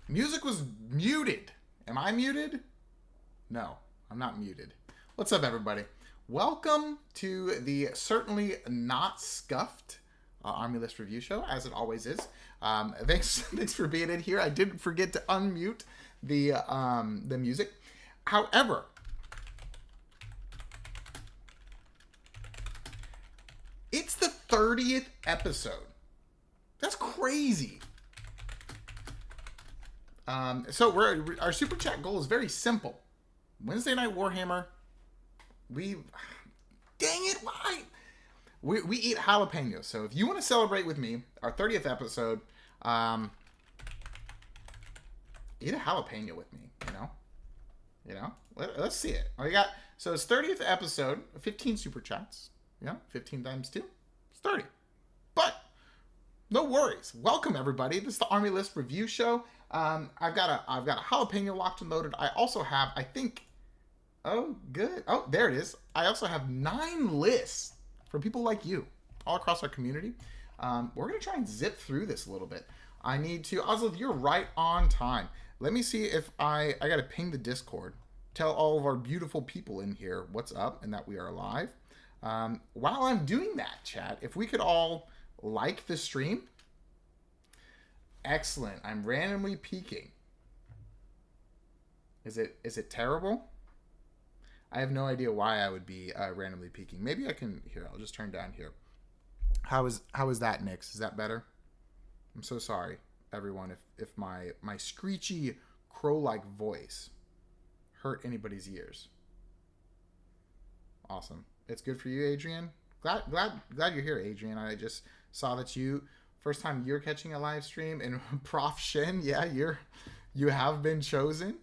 Music was muted. Am I muted? No, I'm not muted. What's up, everybody? Welcome to the certainly not scuffed Army List review show, as it always is. Thanks for being in here. I didn't forget to unmute the music. However, it's the 30th episode. That's crazy. So our super chat goal is very simple. Wednesday Night Warhammer. Dang it, why? We eat jalapenos. So if you want to celebrate with me, our 30th episode, eat a jalapeno with me, you know? Let's see it. So it's 30th episode, 15 super chats, 15 times 2, it's 30. But no worries. Welcome, everybody. This is the Army List review show. I've got a jalapeno locked and loaded. I also have, I think, oh, good. Oh, there it is. I also have 9 lists for people like you all across our community. We're going to try and zip through this a little bit. I need to, Oslo, you're right on time. Let me see if I got to ping the Discord. Tell all of our beautiful people in here what's up and that we are live. While I'm doing that, chat, if we could all like the stream. Excellent. I'm randomly peeking. Is it terrible? I have no idea why I would be randomly peeking. Maybe I can, here, I'll just turn down here. How is that, Nix? Is that better? I'm so sorry, everyone, if my screechy crow-like voice hurt anybody's ears. Awesome. It's good for you, Adrian. Glad you're here, Adrian. I just saw that first time you're catching a live stream, and Prof Shen, yeah, you have been chosen.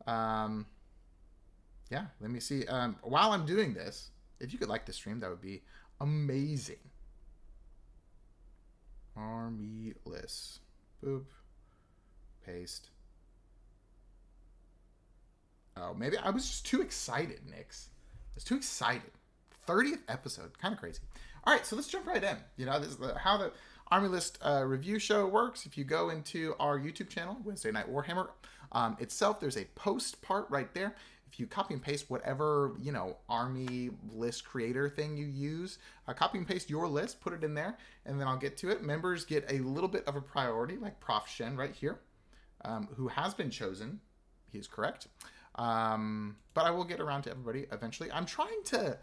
Yeah, let me see. While I'm doing this, if you could like the stream, that would be amazing. Army List. Boop. Paste. Oh, maybe I was just too excited, Nix. I was too excited. 30th episode. Kind of crazy. All right, so let's jump right in. This is how the Army List review show works. If you go into our YouTube channel, Wednesday Night Warhammer, itself, there's a post part right there. If you copy and paste whatever, Army List creator thing you use, copy and paste your list, put it in there, and then I'll get to it. Members get a little bit of a priority, like Prof Shen right here, who has been chosen. He is correct. But I will get around to everybody eventually. I'm trying to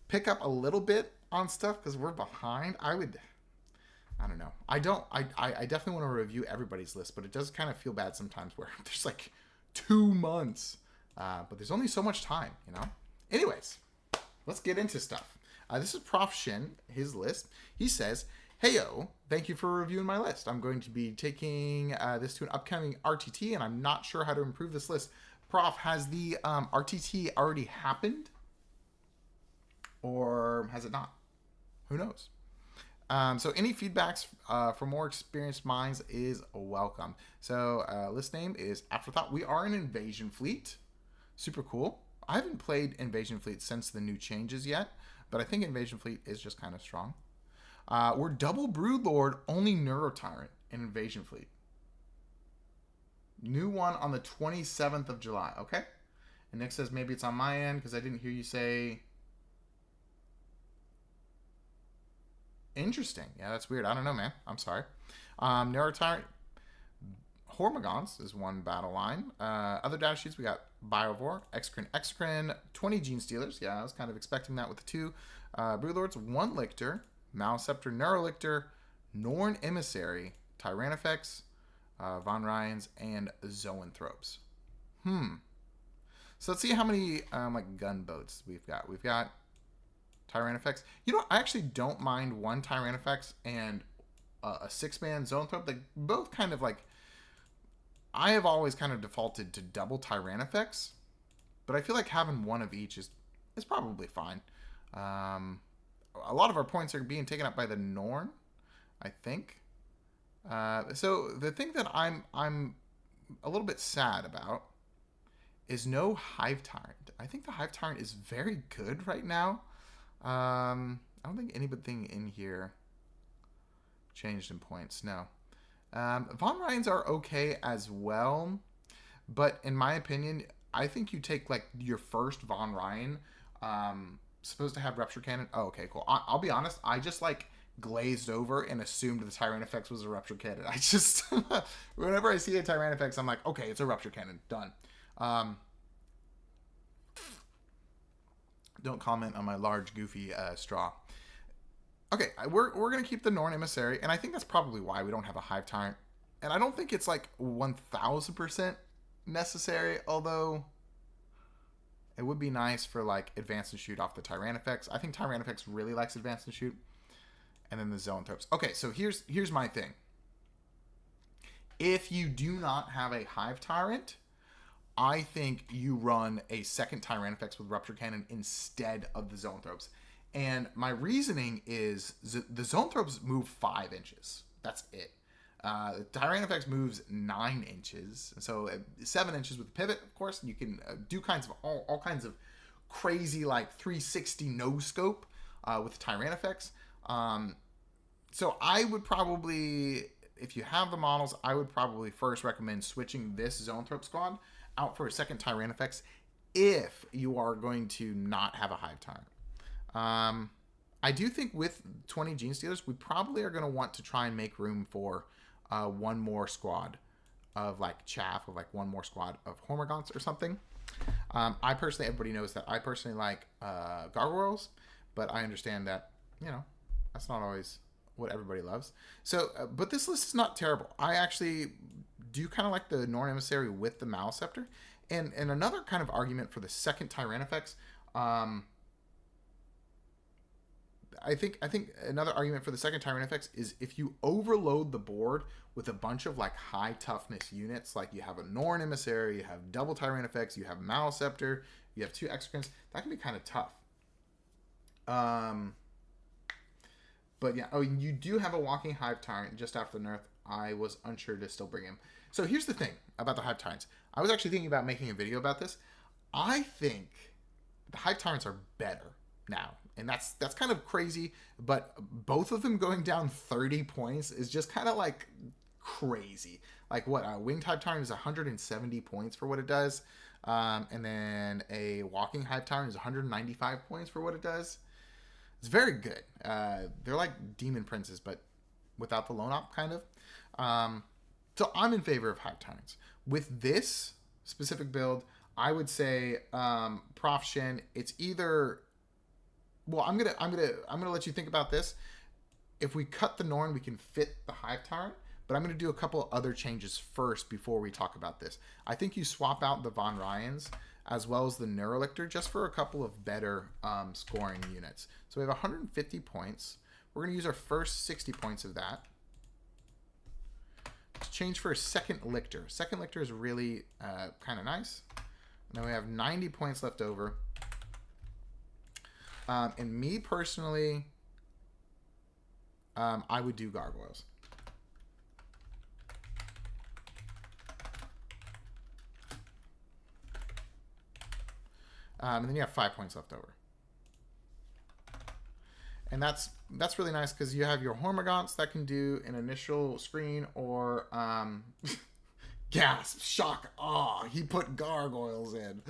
pick up a little bit on stuff because we're behind. I don't know. I definitely want to review everybody's list, but it does kind of feel bad sometimes where there's like 2 months. But there's only so much time, Anyways, let's get into stuff. This is Prof Shin, his list. He says, "Heyo, thank you for reviewing my list. I'm going to be taking this to an upcoming RTT, and I'm not sure how to improve this list." Prof, has the RTT already happened? Or has it not? Who knows? So any feedbacks from more experienced minds is welcome. So list name is Afterthought. We are an invasion fleet. Super cool. I haven't played Invasion Fleet since the new changes yet, but I think Invasion Fleet is just kind of strong. We're double Broodlord, only Neurotyrant in Invasion Fleet. New one on the 27th of July. Okay. And Nick says maybe it's on my end because I didn't hear you say. Interesting. Yeah, that's weird. I don't know, man. I'm sorry. Neurotyrant. Hormods is one battle line. Other data sheets, we got Biovore, Exocrine, 20 Gene Stealers. Yeah, I was kind of expecting that with the 2. Broodlords, 1 Lictor, Malceptor, Neurolictor, Norn Emissary, Tyrannifex, Von Ryans, and Zoanthropes. So let's see how many gunboats we've got. We've got Tyrannifex. I actually don't mind 1 Tyrannifex and a 6-man Zoanthrope. They both kind of I have always kind of defaulted to double Tyrannifex, but I feel like having 1 of each is probably fine. A lot of our points are being taken up by the Norn, I think. So the thing that I'm a little bit sad about is no Hive Tyrant. I think the Hive Tyrant is very good right now. I don't think anything in here changed in points. No. Von Ryans are okay as well, but in my opinion, I think you take like your first Von Ryan, supposed to have Rupture Cannon. Oh, okay, cool. I'll be honest, I just like glazed over and assumed the Tyrannifex was a Rupture Cannon. I just, whenever I see a Tyrannifex, I'm like, okay, it's a Rupture Cannon. Done. Don't comment on my large, goofy straw. Okay, we're going to keep the Norn Emissary, and I think that's probably why we don't have a Hive Tyrant. And I don't think it's like 1000% necessary, although it would be nice for like Advance and Shoot off the Tyrannifex. I think Tyrannifex really likes Advance and Shoot. And then the Zoanthropes. Okay, so here's my thing. If you do not have a Hive Tyrant, I think you run a second Tyrannifex with Rupture Cannon instead of the Zoanthropes. And my reasoning is the Zoanthropes move 5 inches. That's it. The Tyrannifex moves 9 inches. So 7 inches with pivot, of course. You can do kinds of all kinds of crazy like 360 no scope with Tyrannifex. So I would probably, if you have the models, I would probably first recommend switching this Zoanthrope squad out for a second Tyrannifex if you are going to not have a Hive Tyrant. I do think with 20 Gene Stealers, we probably are going to want to try and make room for one more squad of like chaff, of like one more squad of Hormods or something. I personally, everybody knows that I personally like Gargoyles, but I understand that, you know, that's not always what everybody loves. So, but this list is not terrible. I actually do kind of like the Norn Emissary with the Maleceptor. And another kind of argument for the second Tyrannifex, I think another argument for the second Tyrannifex is if you overload the board with a bunch of like high toughness units, like you have a Norn Emissary, you have double Tyrannifex, you have Maleceptor, you have 2 Exocrines, that can be kind of tough. But yeah, oh, you do have a Walking Hive Tyrant just after the nerf. I was unsure to still bring him. So here's the thing about the Hive Tyrants. I was actually thinking about making a video about this. I think the Hive Tyrants are better now. And that's kind of crazy, but both of them going down 30 points is just kind of like crazy. Like what, a Winged Hive Tyrant is 170 points for what it does. And then a Walking Hive Tyrant is 195 points for what it does. It's very good. They're like Demon Princes, but without the lone op, kind of. So I'm in favor of Hive Tyrants. With this specific build, I would say Prof Shen. It's either. Well, I'm gonna let you think about this. If we cut the Norn, we can fit the Hive Tyrant. But I'm gonna do a couple other changes first before we talk about this. I think you swap out the Von Ryans as well as the Neurolictor, just for a couple of better scoring units. So we have 150 points. We're going to use our first 60 points of that to change for a second Lictor. Second Lictor is really kind of nice. And then we have 90 points left over. And me personally, I would do Gargoyles. And then you have 5 points left over. And that's really nice because you have your Hormods that can do an initial screen or gasp, shock, awe. He put Gargoyles in.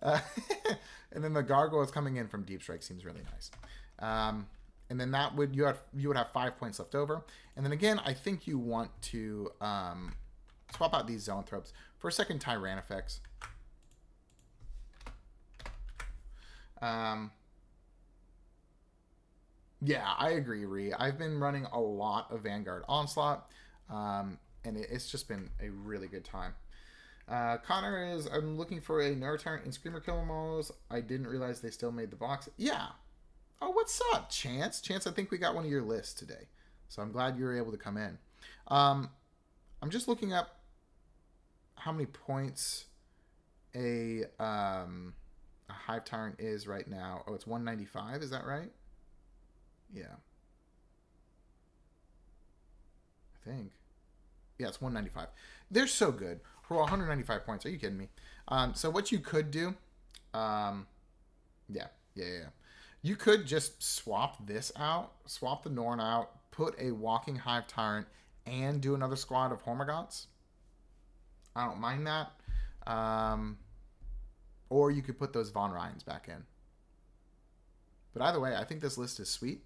And then the Gargoyles coming in from Deep Strike seems really nice. And then that would you would have 5 points left over. And then again, I think you want to swap out these Zoanthropes for a second Tyrannifex. Yeah, I agree, Ree. I've been running a lot of Vanguard Onslaught, and it's just been a really good time. Connor is, I'm looking for a Neurotyrant and Screamer Killer models. I didn't realize they still made the box. Yeah. Oh, what's up, Chance? Chance, I think we got one of your lists today. So I'm glad you were able to come in. I'm just looking up how many points a Hive Tyrant is right now. Oh, it's 195. Is that right? Yeah. I think. Yeah, it's 195. They're so good. For 195 points. Are you kidding me? So what you could do, yeah. You could just swap this out, swap the Norn out, put a Walking Hive Tyrant and do another squad of Hormods. I don't mind that. Or you could put those Von Ryans back in. But either way, I think this list is sweet.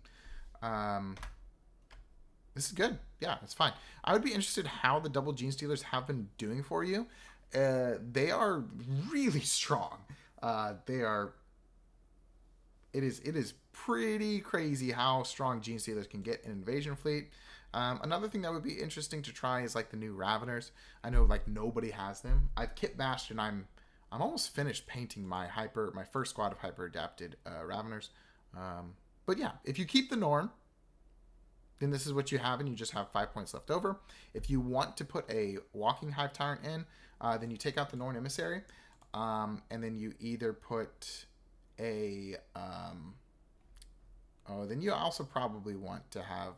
This is good. Yeah, it's fine. I would be interested how the double Gene Stealers have been doing for you. They are really strong. It is pretty crazy how strong Gene Stealers can get in Invasion Fleet. Another thing that would be interesting to try is like the new Raveners. I know like nobody has them. I've kit bashed and I'm almost finished painting my first squad of hyper adapted Raveners. But yeah, if you keep the Norn, then this is what you have, and you just have 5 points left over. If you want to put a Walking Hive Tyrant in, then you take out the Norn Emissary, and then you either put a... then you also probably want to have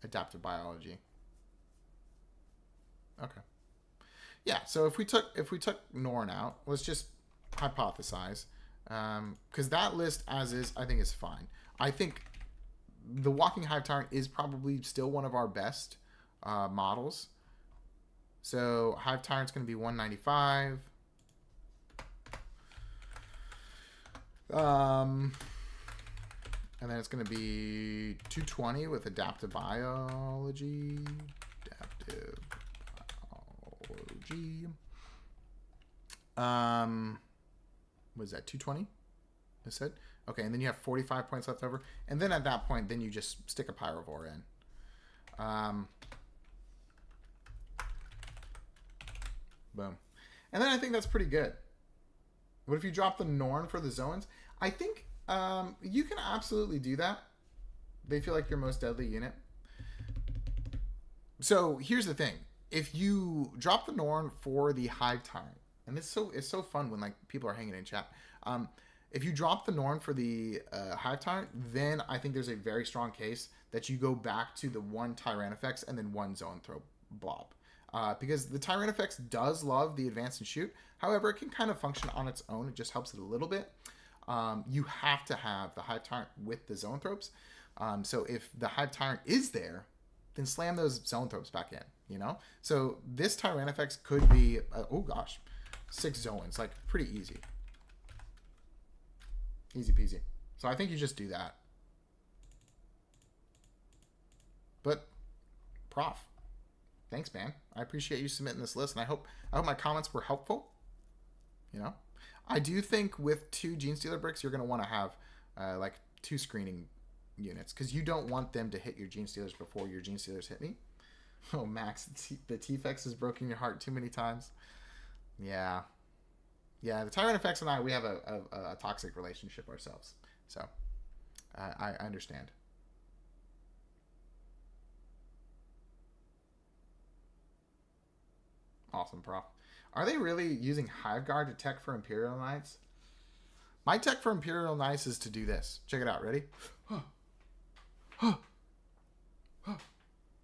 Adaptive Biology. Okay. Yeah, so if we took Norn out, let's just hypothesize, because that list as is, I think is fine. I think the Walking Hive Tyrant is probably still one of our best models. So Hive Tyrant's going to be 195. And then it's going to be 220 with Adaptive Biology. What is that, 220? I said? Okay, and then you have 45 points left over. And then at that point, then you just stick a Biovore in. Boom. And then I think that's pretty good. What if you drop the Norn for the zones? I think you can absolutely do that. They feel like your most deadly unit. So here's the thing. If you drop the Norn for the Hive Tyrant, and it's so fun when like people are hanging in chat. If you drop the Norn for the Hive Tyrant, then I think there's a very strong case that you go back to the one Tyrannifex and then one Zone Throw blob. Because the Tyrannifex does love the advance and shoot. However, it can kind of function on its own. It just helps it a little bit. You have to have the Hive Tyrant with the Zone Thropes. So if the Hive Tyrant is there, then slam those Zone Thropes back in, you know? So this Tyrannifex could be, 6 zones, like pretty easy. Easy peasy. So I think you just do that. But, Prof, thanks, man. I appreciate you submitting this list, and I hope my comments were helpful. You know, I do think with 2 Gene Stealer bricks, you're going to want to have like 2 screening units, because you don't want them to hit your Gene Stealers before your Gene Stealers hit me. Oh, Max, the T-Fex has broken your heart too many times. Yeah. Yeah, the Tyrannifex and I, we have a toxic relationship ourselves. So, I understand. Awesome, Prof. Are they really using Hive Guard to tech for Imperial Knights? My tech for Imperial Knights is to do this. Check it out. Ready?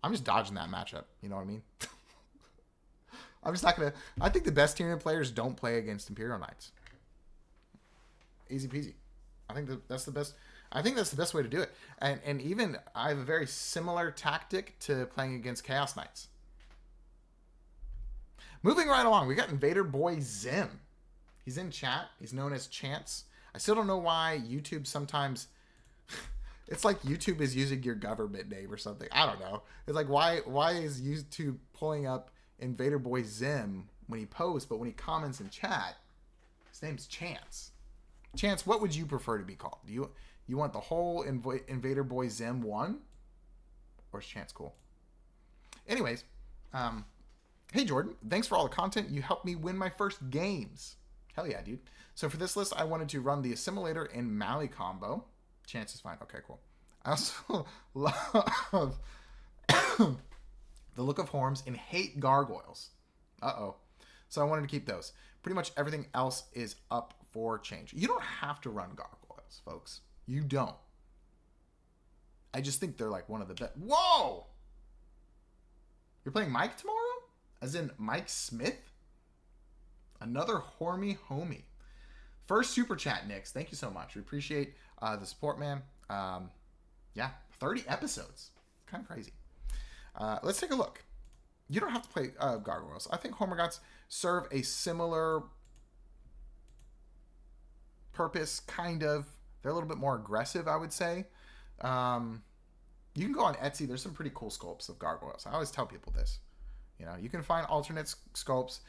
I'm just dodging that matchup. You know what I mean? I'm just not going to... I think the best Tyranid players don't play against Imperial Knights. Easy peasy. I think that's the best... I think that's the best way to do it. And even I have a very similar tactic to playing against Chaos Knights. Moving right along, we got Invader Boy Zim. He's in chat. He's known as Chance. I still don't know why YouTube sometimes... It's like YouTube is using your government name or something. I don't know. It's like, why is YouTube pulling up Invader Boy Zim when he posts, but when he comments in chat, his name's Chance. Chance, what would you prefer to be called? Do you want the whole Invader Boy Zim 1? Or is Chance cool? Anyways, hey Jordan, thanks for all the content. You helped me win my first games. Hell yeah, dude. So for this list, I wanted to run the Assimilator and Mally combo. Chance is fine. Okay, cool. I also love the look of Horms and hate gargoyles. Uh-oh. So I wanted to keep those. Pretty much everything else is up for change. You don't have to run gargoyles, folks. You don't. I just think they're like one of the best. Whoa! You're playing Mike tomorrow? As in Mike Smith? Another Hormy homie. First super chat, Nix. Thank you so much. We appreciate the support, man. Yeah, 30 episodes. Kind of crazy. Let's take a look. You don't have to play gargoyles. I think Hormods serve a similar purpose, kind of. They're a little bit more aggressive, I would say. You can go on Etsy. There's some pretty cool sculpts of gargoyles. I always tell people this. You know, you can find alternate sculpts.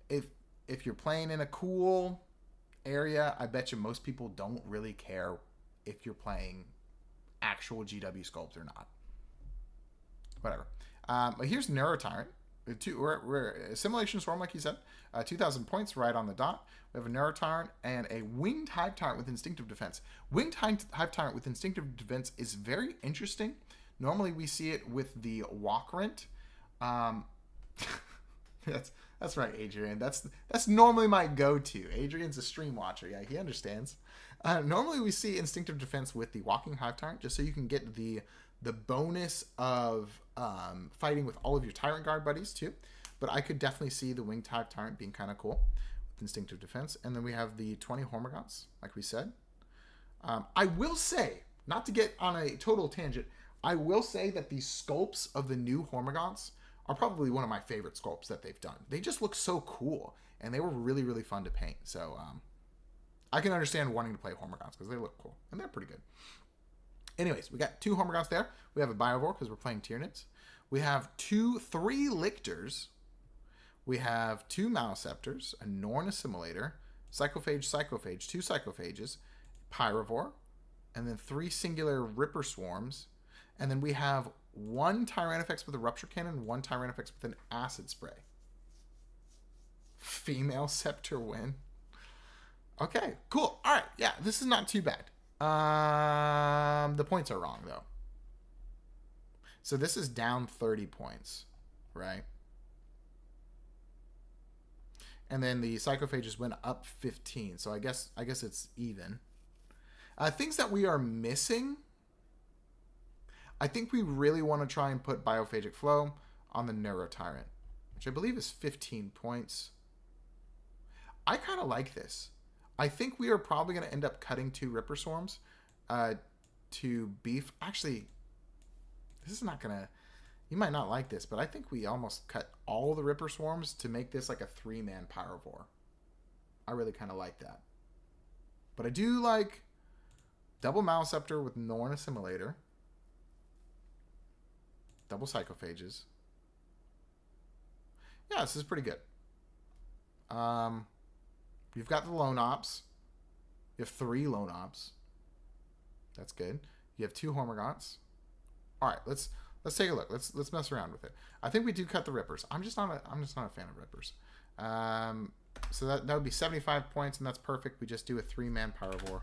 If you're playing in a cool area, I bet you most people don't really care if you're playing actual GW sculpts or not. Whatever. But here's Neurotyrant. We're Assimilation Swarm, like you said. 2,000 points right on the dot. We have a Neurotyrant and a Winged Hive Tyrant with Instinctive Defense. Winged Hive Tyrant with Instinctive Defense is very interesting. Normally we see it with the Walkrent. That's right, Adrian. That's normally my go-to. Adrian's a stream watcher. Yeah, he understands. Normally we see Instinctive Defense with the Walking Hive Tyrant, just so you can get the bonus of fighting with all of your Tyrant Guard buddies too. But I could definitely see the Winged Hive Tyrant being kind of cool with Instinctive Defense. And then we have the 20 Hormods, like we said. I will say, not to get on a total tangent, I will say that the sculpts of the new Hormods are probably one of my favorite sculpts that they've done. They just look so cool, and they were really, really fun to paint. So I can understand wanting to play Hormods because they look cool, and they're pretty good. Anyways, we got 2 Hormods there. We have a Biovore because we're playing Tyranids. We have 3 Lictors. We have 2 Maleceptors, a Norn Assimilator, Psychophage, 2 Psychophages, Pyrovore, and then 3 singular Ripper Swarms. And then we have 1 Tyrannifex with a Rupture Cannon, 1 Tyrannifex with an Acid Spray. Female Scepter win. Okay, cool. All right, yeah, this is not too bad. The points are wrong, though. So this is down 30 points, right? And then the Psychophages went up 15, so I guess it's even. Things that we are missing... I think we really want to try and put Biophagic Flow on the Neurotyrant, which I believe is 15 points. I kind of like this. I think we are probably going to end up cutting 2 Ripper Swarms to beef. Actually, this is not going to... You might not like this, but I think we almost cut all the Ripper Swarms to make this like a 3-man Pyrovore. I really kind of like that. But I do like double Maleceptor with Norn Assimilator. Double Psychophages. Yeah, this is pretty good. You've got the Lone Ops. You have 3 Lone Ops. That's good. You have 2 Hormogots. All right, let's take a look. Let's mess around with it. I think we do cut the Rippers. I'm just not a fan of Rippers. So that would be 75 points, and that's perfect. We just do a 3-man Pyrovore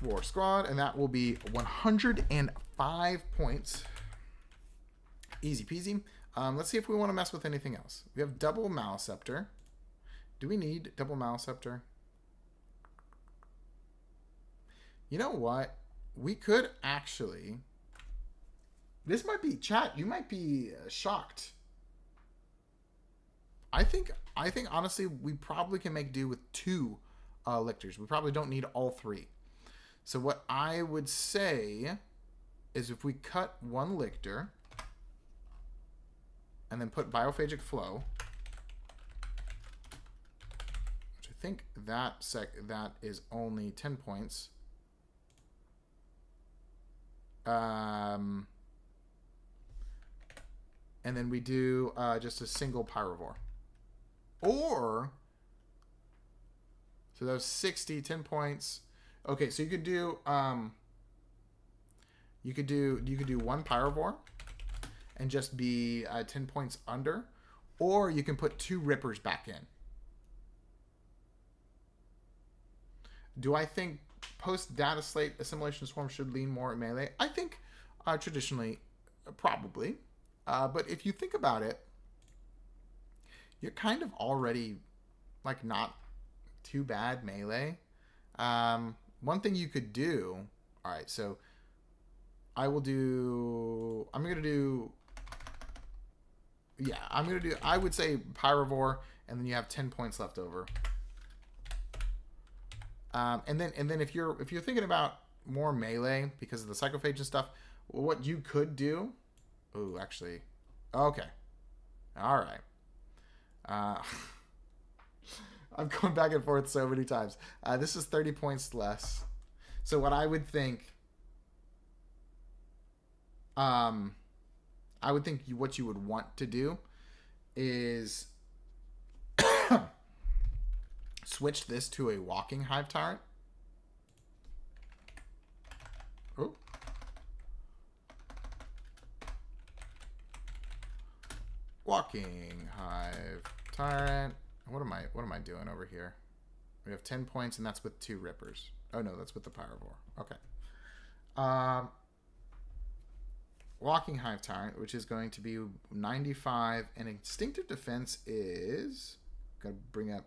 War Squad, and that will be 105 points. Easy peasy. Let's see if we want to mess with anything else. We have double Maleceptor. Do we need double Maleceptor? You know what? We could actually... This might be... Chat, you might be shocked. I think honestly, we probably can make do with 2 Lictors. We probably don't need all 3. So what I would say is if we cut 1 Lictor and then put Biophagic Flow, which I think that is only 10 points. And then we do just a single Pyrovore. Or, so that was 60, 10 points. Okay, so you could do 1 Pyrovore and just be 10 points under, or you can put 2 Rippers back in. Do I think post data slate Assimilation Swarm should lean more at melee? I think traditionally, probably, but if you think about it, you're kind of already like not too bad melee. One thing you could do, all right, so I would say Pyrovore, and then you have 10 points left over. And then if you're thinking about more melee because of the Psychophage and stuff, what you could do... Ooh, actually... Okay. All right. I'm going back and forth so many times. This is 30 points less. So what I would think... what you would want to do is switch this to a walking hive tyrant. Oh. Walking hive tyrant. What am I doing over here? We have 10 points, and that's with 2 rippers. Oh no, that's with the Biovore. Okay. Walking hive tyrant, which is going to be 95, and instinctive defense is... Gotta bring up...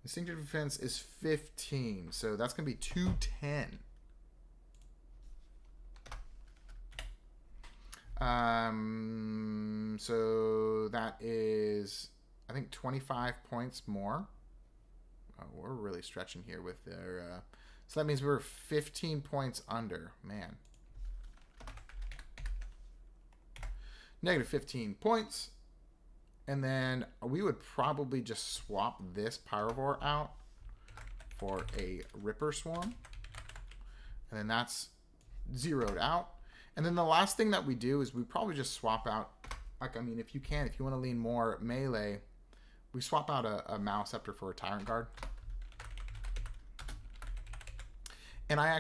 Instinctive defense is 15, so that's gonna be 210. So that is, I think, 25 points more. Oh, we're really stretching here with their... so that means we're 15 points under. Man. Negative 15 points. And then we would probably just swap this Biovore out for a Ripper Swarm. And then that's zeroed out. And then the last thing that we do is we probably just swap out, like, I mean, if you want to lean more melee, we swap out a Maleceptor for a Tyrant Guard. And I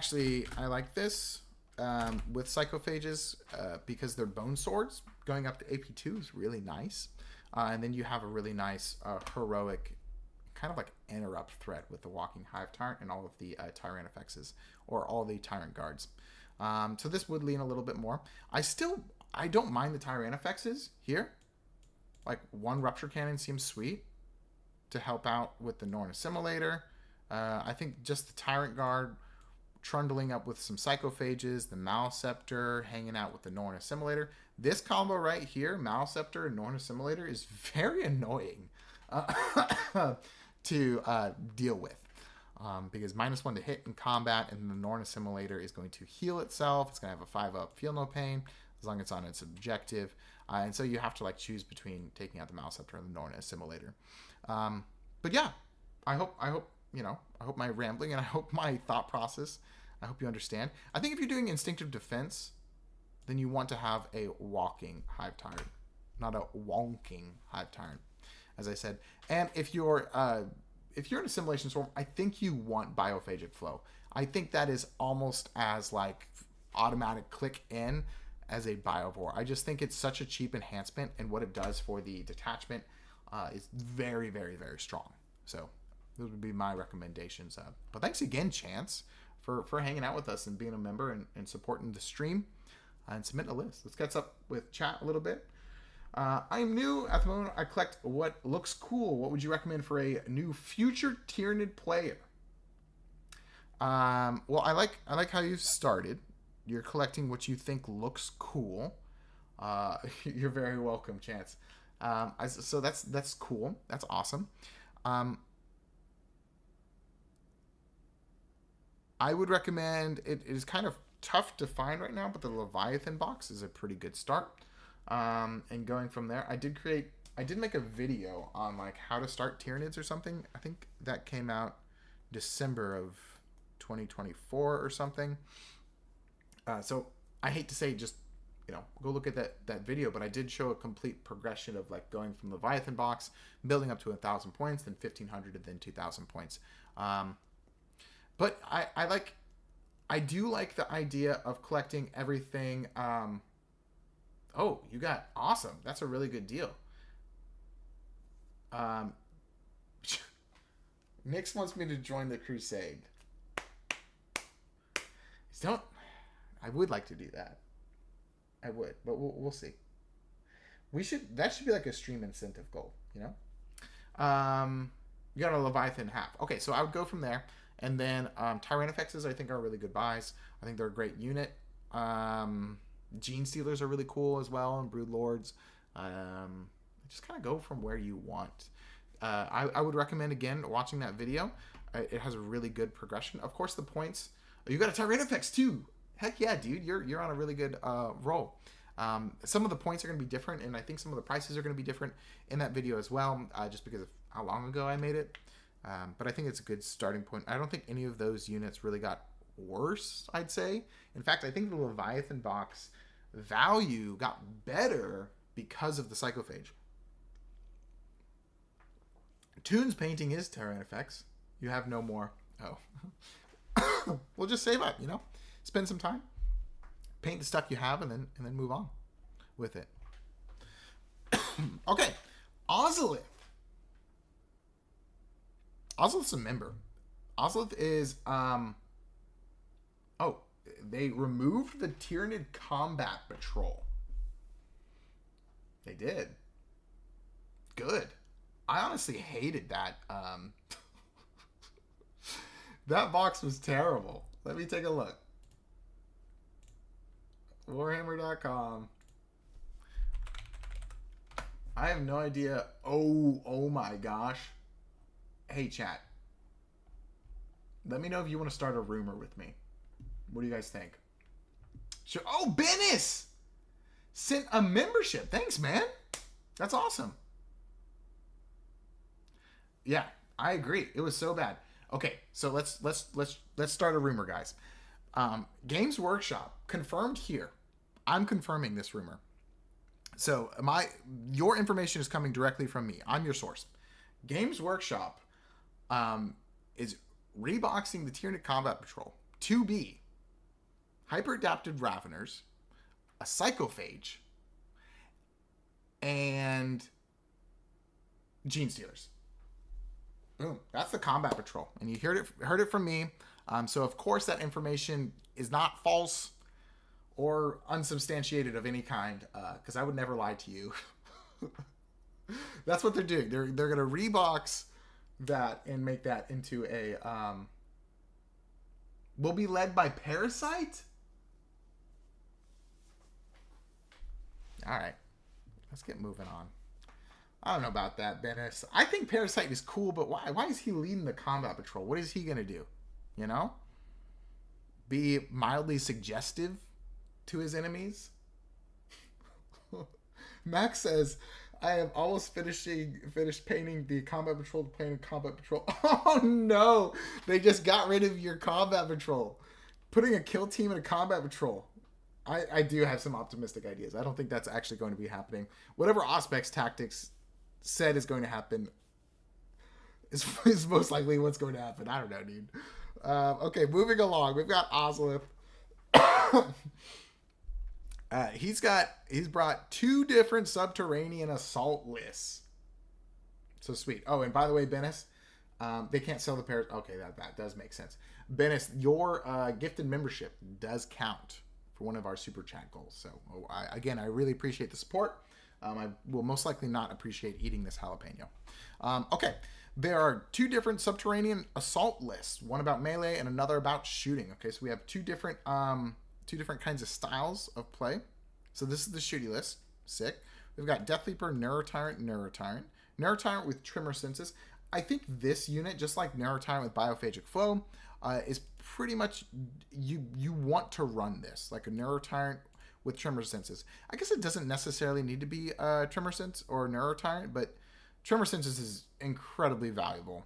like this with Psychophages because they're Bone Swords. Going up to AP2 is really nice. And then you have a really nice heroic kind of like interrupt threat with the Walking Hive Tyrant and all of the Tyrant effects or all the Tyrant Guards. So this would lean a little bit more. I don't mind the Tyrant effects here. Like, 1 Rupture Cannon seems sweet to help out with the Norn Assimilator. I think just the Tyrant Guard trundling up with some Psychophages, the Maleceptor hanging out with the Norn Assimilator. This combo right here, Maleceptor and Norn Assimilator, is very annoying to deal with. Because -1 to hit in combat, and the Norn Assimilator is going to heal itself. It's going to have a 5-up, feel no pain, as long as it's on its objective. And so you have to like choose between taking out the Maleceptor and the Norn Assimilator. But yeah, I hope my rambling and I hope my thought process, I hope you understand. I think if you're doing instinctive defense, then you want to have a walking hive tyrant, not a wonking hive tyrant, as I said. And if you're in a Assimilation Swarm, I think you want Biophagic Flow. I think that is almost as like automatic click in as a Biovore. I just think it's such a cheap enhancement, and what it does for the detachment is very, very, very strong. So those would be my recommendations. But thanks again, Chance, for hanging out with us and being a member and supporting the stream and submitting a list. Let's catch up with chat a little bit. I'm new at the moment. I collect what looks cool. What would you recommend for a new future Tyranid player? Well, I like how you've started. You're collecting what you think looks cool. You're very welcome, Chance. So that's cool. That's awesome. I would recommend, it is kind of tough to find right now, but the Leviathan box is a pretty good start. And going from there, I did make a video on like how to start Tyranids or something. I think that came out December of 2024 or something. So I hate to say just, go look at that video, but I did show a complete progression of like going from Leviathan box, building up to 1,000 points, then 1,500, and then 2,000 points. But I do like the idea of collecting everything. Oh, you got awesome. That's a really good deal. Nix wants me to join the crusade. I would like to do that. I would, but we'll see. That should be like a stream incentive goal, You got a Leviathan half. Okay, so I would go from there. And then Tyranifexes, I think, are really good buys. I think they're a great unit. Gene Stealers are really cool as well, and Brood Lords. Just kind of go from where you want. I would recommend, again, watching that video. It has a really good progression. Of course, the points... You got a Tyranifex, too! Heck yeah, dude. You're on a really good roll. Some of the points are going to be different, and I think some of the prices are going to be different in that video as well, just because of how long ago I made it. But I think it's a good starting point. I don't think any of those units really got worse, I'd say. In fact, I think the Leviathan box value got better because of the Psychophage. Toon's painting is Terran effects. You have no more. Oh. We'll just save up, you know? Spend some time. Paint the stuff you have and then move on with it. Okay. Ozolith. Ozolith's a member. Ozolith is they removed the Tyranid combat patrol. They did. Good. I honestly hated that. That box was terrible. Let me take a look. Warhammer.com. I have no idea. Oh my gosh. Hey, chat. Let me know if you want to start a rumor with me. What do you guys think? Sure. Oh, Bennis sent a membership. Thanks, man. That's awesome. Yeah, I agree. It was so bad. Okay, so let's start a rumor, guys. Games Workshop confirmed here. I'm confirming this rumor. So your information is coming directly from me. I'm your source. Games Workshop is reboxing the Tyranid Combat Patrol to be hyper-adapted Raveners, a Psychophage, and Gene Stealers. Boom. That's the Combat Patrol. And you heard it from me. So, of course, that information is not false or unsubstantiated of any kind, because I would never lie to you. That's what they're doing. They're going to rebox that and make that into a... will be led by Parasite? All right. Let's get moving on. I don't know about that, Bennis. I think Parasite is cool, but why? Why is he leading the Combat Patrol? What is he going to do? You know? Be mildly suggestive to his enemies? Max says, I have almost finished painting the Combat Patrol to paint a Combat Patrol. Oh no! They just got rid of your Combat Patrol. Putting a kill team in a Combat Patrol. I do have some optimistic ideas. I don't think that's actually going to be happening. Whatever Auspex Tactics said is going to happen is most likely what's going to happen. I don't know, dude. Okay, moving along. We've got Ozolith. He's brought 2 different subterranean assault lists. So sweet. Oh, and by the way, Bennis, they can't sell the pairs. Okay, that does make sense. Bennis, your gifted membership does count for one of our super chat goals. So again, I really appreciate the support. I will most likely not appreciate eating this jalapeno. Okay, there are 2 different subterranean assault lists. One about melee and another about shooting. Okay, so we have two different kinds of styles of play. So this is the shooty list. Sick. We've got Death Leaper, Neurotyrant with Tremor Senses. I think this unit, just like Neurotyrant with Biophagic Flow, is pretty much you want to run this like a Neurotyrant with Tremor Senses. I guess it doesn't necessarily need to be Tremor Sense or Neurotyrant, but Tremor Senses is incredibly valuable.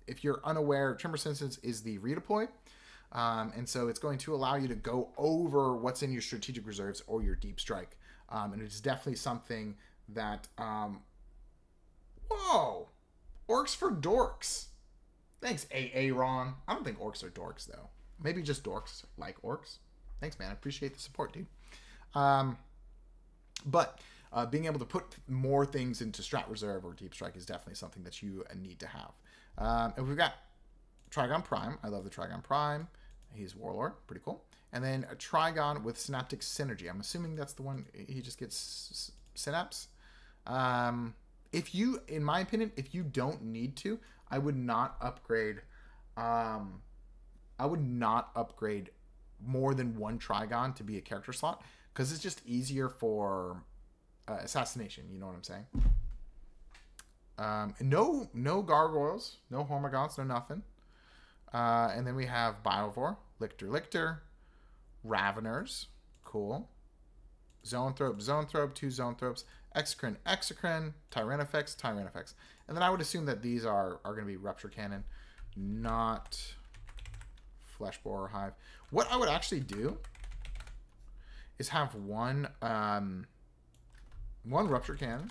If you're unaware, Tremor Senses is the redeploy. And so it's going to allow you to go over what's in your strategic reserves or your deep strike. And it's definitely something that... whoa! Orcs for dorks. Thanks, Ron. I don't think orcs are dorks, though. Maybe just dorks like orcs. Thanks, man. I appreciate the support, dude. But being able to put more things into strat reserve or deep strike is definitely something that you need to have. And we've got Trigon Prime. I love the Trigon Prime. He's Warlord. Pretty cool. And then a Trigon with Synaptic Synergy. I'm assuming that's the one he just gets Synapse. If you, in my opinion, if you don't need to, I would not upgrade. I would not upgrade more than one Trigon to be a character slot because it's just easier for assassination. You know what I'm saying? No gargoyles, no Hormods, no nothing. And then we have Biovore, Lictor, Raveners. Cool. Zoanthrope, Zoanthrope, 2 Zoanthropes, Exocrine, Exocrine, Tyranifex, Tyranifex. And then I would assume that these are going to be Rupture Cannon, not Flesh Borer Hive. What I would actually do is have one Rupture Cannon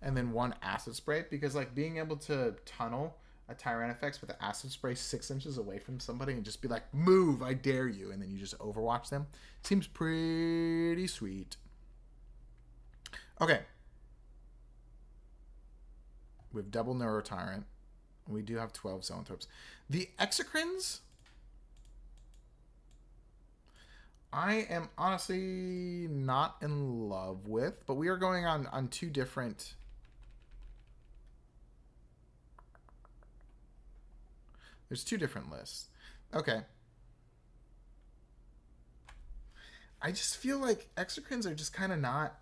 and then one Acid Spray, because like being able to tunnel a Tyranifex with an Acid Spray 6 inches away from somebody and just be like, move, I dare you, and then you just overwatch them, seems pretty sweet. Okay. We have double Neurotyrant. We do have 12 Zoanthropes. The Exocrines, I am honestly not in love with, but we are going on 2 different... There's 2 different lists. Okay. I just feel like Exocrines are just kind of not...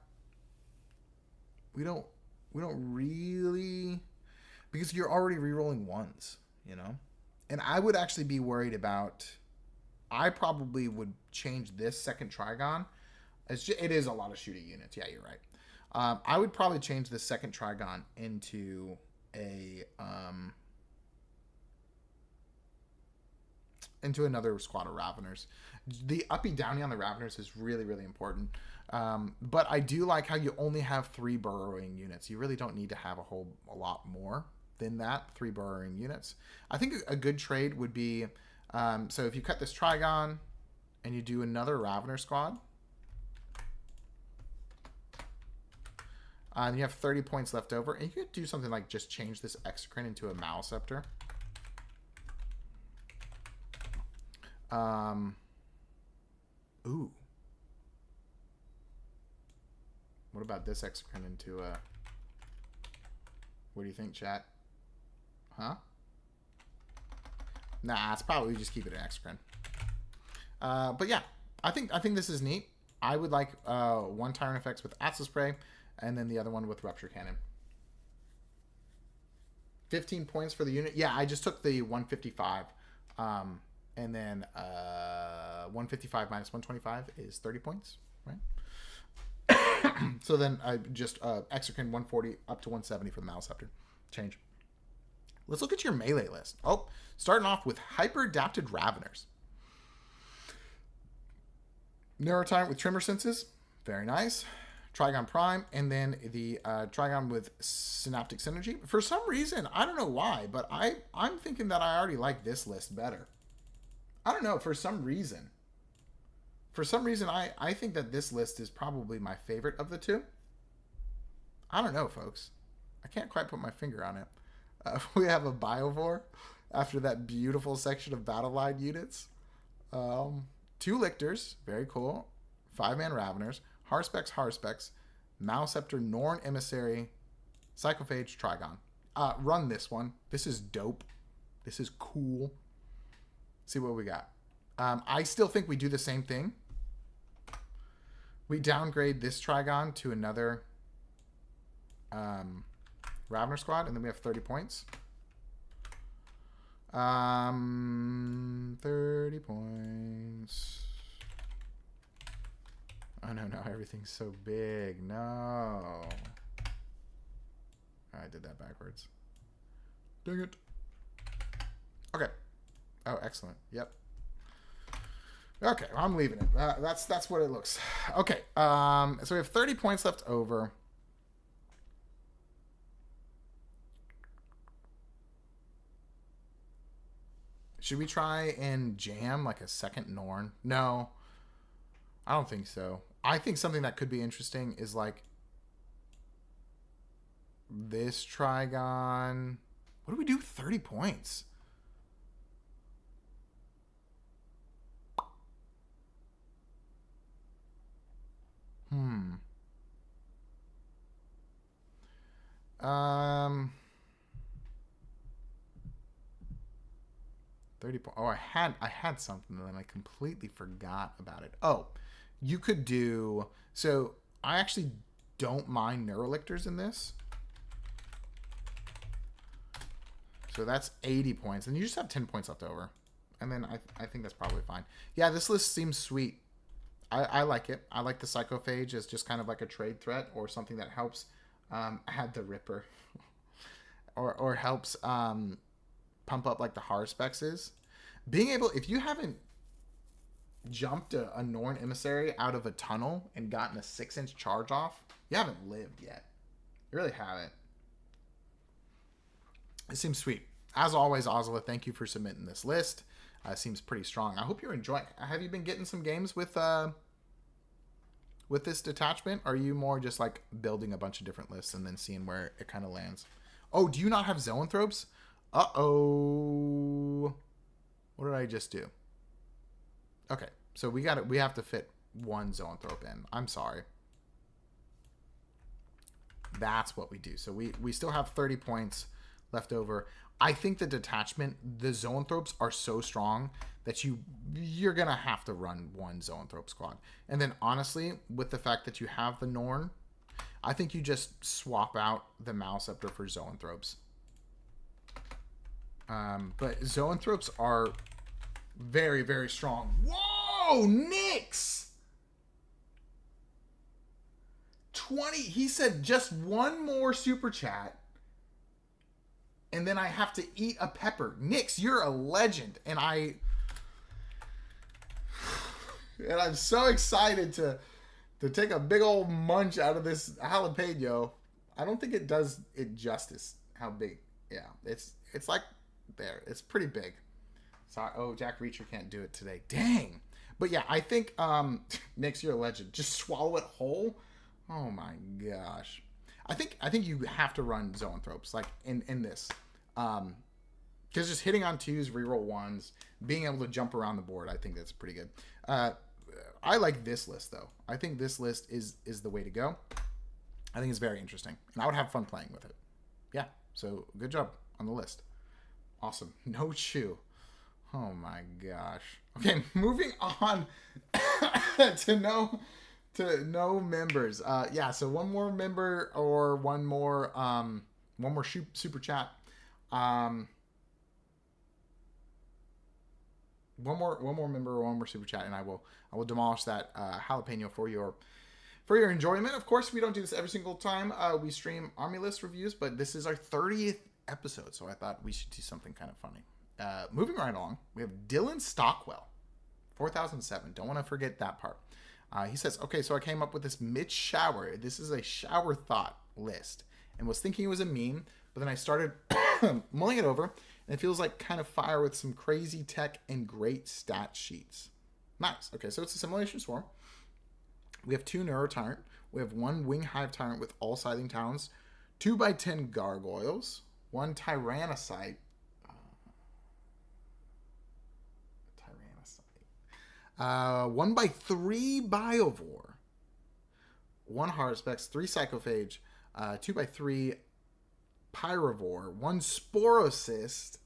We don't really... Because you're already rerolling 1s, you know? And I would actually be worried about... I probably would change this second Trigon. It is a lot of shooting units. Yeah, you're right. I would probably change the second Trigon into a... into another squad of Raveners. The uppy downy on the Raveners is really, really important. But I do like how you only have 3 burrowing units. You really don't need to have a lot more than that, 3 burrowing units. I think a good trade would be, so if you cut this Trigon and you do another Ravener squad, and you have 30 points left over, and you could do something like just change this Exocrine into a Maleceptor. Ooh. What about this Exocrine into a... What do you think, chat? Huh? Nah, it's probably just keep it an Exocrine. But yeah, I think this is neat. I would like 1 Tyranifex with Acid Spray, and then the other one with Rupture Cannon. 15 points for the unit. Yeah, I just took the 155. And then 155 minus 125 is 30 points, right? So then I just Exocrine 140 up to 170 for the Maleceptor. Change. Let's look at your melee list. Oh, starting off with Hyper-Adapted Raveners. Neurotyrant with Tremor Senses. Very nice. Trigon Prime. And then the Trigon with Synaptic Synergy. For some reason, I don't know why, but I'm thinking that I already like this list better. I don't know, for some reason. I think that this list is probably my favorite of the 2. I don't know, folks. I can't quite put my finger on it. We have a Biovore after that beautiful section of Battle Line units. 2 Lictors, very cool. 5-man Raveners, Harspecs, Maleceptor, Norn Emissary, Psychophage, Trigon. Run this one. This is dope. This is cool. See what we got. I still think we do the same thing. We downgrade this Trigon to another Ravener squad, and then we have 30 points. 30 points. Oh, no, everything's so big. No. I did that backwards. Dang it. Okay. Oh, excellent. Yep. Okay, I'm leaving it. That's what it looks. Okay, so we have 30 points left over. Should we try and jam like a second Norn? No, I don't think so. I think something that could be interesting is like this Trigon. What do we do? 30 points. Hmm. 30 points. Oh, I had something and then I completely forgot about it. Oh, you could do... So, I actually don't mind Neurolictors in this. So that's 80 points. And you just have 10 points left over. And then I think that's probably fine. Yeah, this list seems sweet. I like it. I like the Psychophage as just kind of like a trade threat or something that helps add the Ripper. or helps pump up like the Harspexes. Being able, if you haven't jumped a Norn Emissary out of a tunnel and gotten a 6-inch charge off, you haven't lived yet. You really haven't. It seems sweet. As always, Ozla, thank you for submitting this list. Seems pretty strong. I hope you're enjoying. Have you been getting some games with this detachment? Or are you more just like building a bunch of different lists and then seeing where it kind of lands? Oh, do you not have Zoanthropes? Uh-oh. What did I just do? Okay, so we have to fit one Zoanthrope in. I'm sorry. That's what we do. So we still have 30 points left over. I think the detachment, the Zoanthropes are so strong that you're going to have to run one Zoanthrope squad. And then honestly, with the fact that you have the Norn, I think you just swap out the Maleceptor for Zoanthropes. But Zoanthropes are very, very strong. Whoa, Nyx! 20, he said just one more super chat. And then I have to eat a pepper. Nyx, you're a legend. And I'm so excited to take a big old munch out of this jalapeno. I don't think it does it justice how big. Yeah, it's like there. It's pretty big. Sorry. Oh, Jack Reacher can't do it today. Dang. But yeah, I think Nyx, you're a legend. Just swallow it whole. Oh my gosh. I think you have to run Zoanthropes like in this. Because just hitting on 2s, reroll 1s, being able to jump around the board, I think that's pretty good. I like this list though. I think this list is the way to go. I think it's very interesting, and I would have fun playing with it. Yeah, so good job on the list. Awesome. No chew. Oh my gosh. Okay, moving on to no members. Yeah, so one more member or one more super chat. One more member or one more super chat, and I will demolish that jalapeno for your enjoyment. Of course, we don't do this every single time we stream Army List reviews, but this is our 30th episode, so I thought we should do something kind of funny. Moving right along, we have Dylan Stockwell, 4007. Don't want to forget that part. He says, okay, so I came up with this Mitch Shower. This is a shower thought list, and was thinking it was a meme, but then I started mulling it over, and it feels like kind of fire with some crazy tech and great stat sheets. Nice. Okay, so it's a simulation swarm. We have 2 Neuro Tyrant. We have 1 Wing Hive Tyrant with all Scything Talons, 2x10 Gargoyles, 1 Tyrannocyte. 1x3 Biovore, 1 Hardspex, 3 Psychophage, 2x3 Pyrovore, 1 Sporocyst,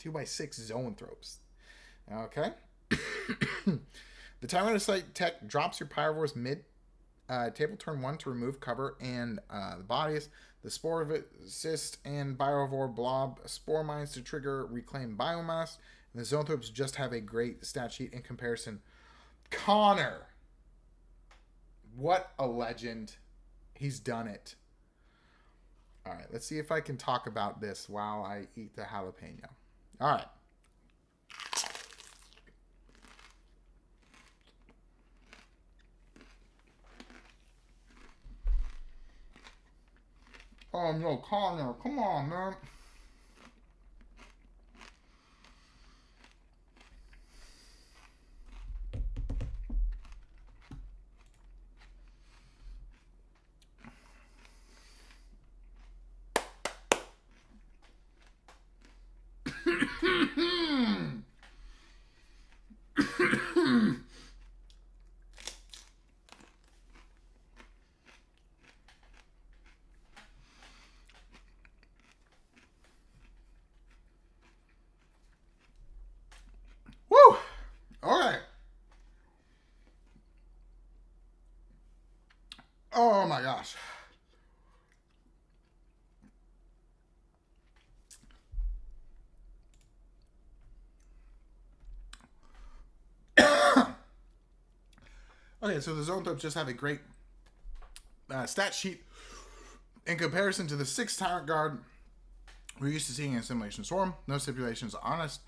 2x6 Zoanthropes. Okay. The Tyrannocyte tech drops your Pyrovore's mid table turn 1 to remove cover and the bodies. The Sporocyst and Biovore blob Spore Mines to trigger reclaim biomass. And the Zoanthropes just have a great stat sheet in comparison. Connor. What a legend. He's done it. All right, let's see if I can talk about this while I eat the jalapeno. All right. Oh, no, Connor. Come on, man. Woo! All right. Oh my gosh. Okay, so the Zoanthropes just have a great stat sheet in comparison to the 6 Tyrant Guard we're used to seeing in Simulation Swarm. No stipulations, honest.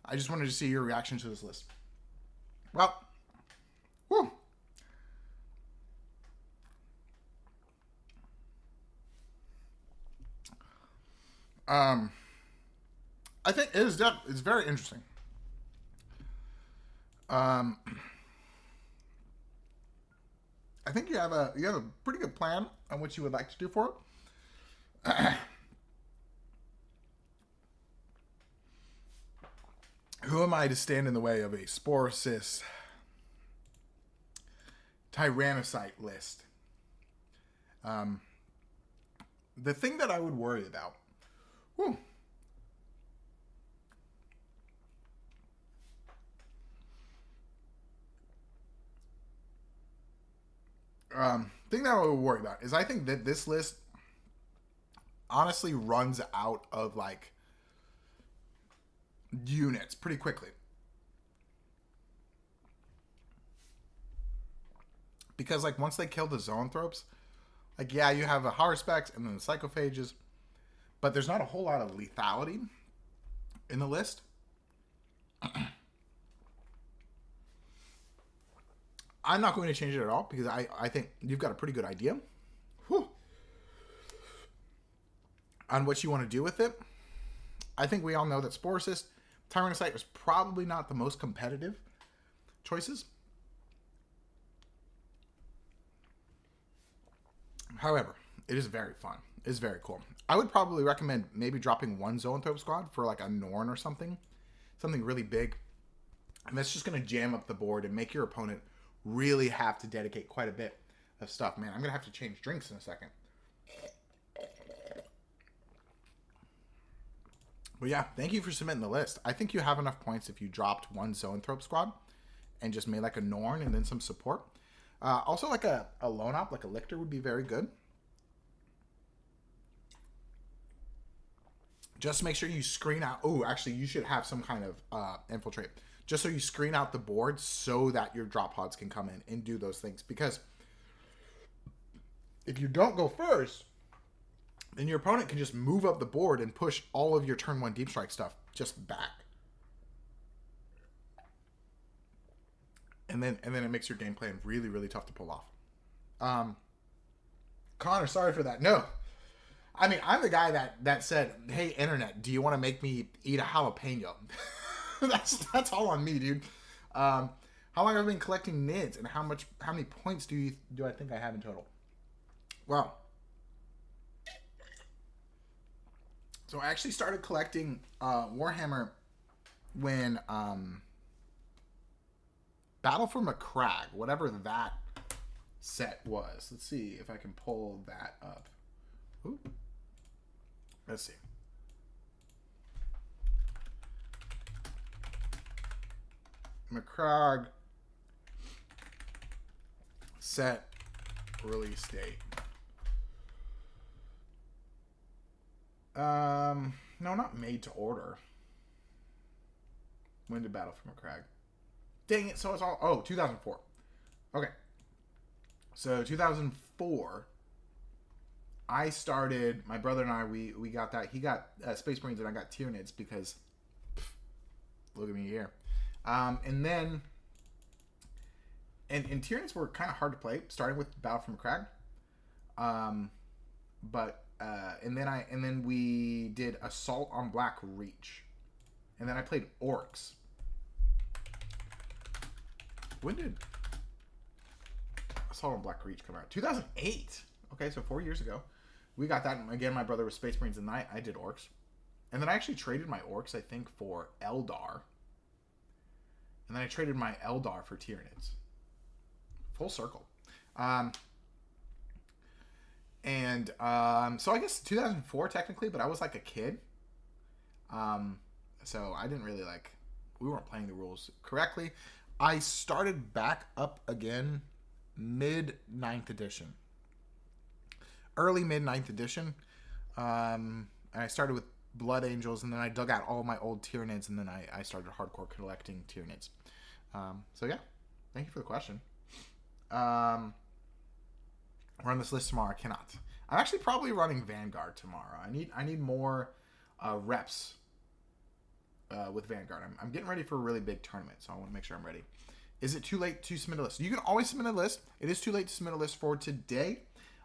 I just wanted to see your reaction to this list. Well, whew. I think it is it's very interesting. I think you have a pretty good plan on what you would like to do for it. Who am I to stand in the way of a Sporocyst Tyrannocyte list? The thing that I would worry about. Whew, thing that I would worry about is I think that this list honestly runs out of like units pretty quickly. Because like once they kill the Zoanthropes, like yeah, you have the Haruspecs and then the Psychophages, but there's not a whole lot of lethality in the list. I'm not going to change it at all because I think you've got a pretty good idea on what you want to do with it. I think we all know that Sporocyst Tyrannocyte is probably not the most competitive choices. However, it is very fun. It is very cool. I would probably recommend maybe dropping one Zoanthrope squad for like a Norn or something. Something really big. And that's just going to jam up the board and make your opponent really have to dedicate quite a bit of stuff. Man, I'm going to have to change drinks in a second. But yeah, thank you for submitting the list. I think you have enough points if you dropped one Zoanthrope squad and just made like a Norn and then some support. Also, like a lone op, like a Lictor would be very good. Just make sure you screen out. Oh, actually, you should have some kind of infiltrate. Just so you screen out the board so that your drop pods can come in and do those things. Because if you don't go first, then your opponent can just move up the board and push all of your turn 1 deep strike stuff just back. And then it makes your game plan really, really tough to pull off. Connor, sorry for that. No. I mean, I'm the guy that said, hey, internet, do you want to make me eat a jalapeno? that's all on me, dude. How long have I been collecting NIDs, and how many points do I think I have in total? Well, so I actually started collecting Warhammer when Battle for McCrag, whatever that set was. Let's see if I can pull that up. Ooh. Let's see. McCrag set release date. No, not made to order. When did Battle for McCrag? Dang it, so it's all... Oh, 2004. Okay. So, 2004, I started... My brother and I, we got that. He got Space Marines and I got Tyranids because... look at me here. And then... And Tyranids were kind of hard to play, starting with Battle for McCrag. And then we did Assault on Black Reach. And then I played Orcs. When did Assault on Black Reach come out? 2008. Okay, so 4 years ago. We got that. Again, my brother was Space Marines and I did Orcs. And then I actually traded my Orcs, I think, for Eldar. And then I traded my Eldar for Tyranids. Full circle. So I guess 2004 technically, but I was like a kid. So I didn't really we weren't playing the rules correctly. I started back up again mid 9th edition. Early mid 9th edition. And I started with Blood Angels, and then I dug out all my old Tyranids, and then I started hardcore collecting Tyranids. So yeah, thank you for the question. Run this list tomorrow. I cannot. I'm actually probably running Vanguard tomorrow. I need more reps with Vanguard. I'm getting ready for a really big tournament, so I want to make sure I'm ready. Is it too late to submit a list? You can always submit a list. It is too late to submit a list for today.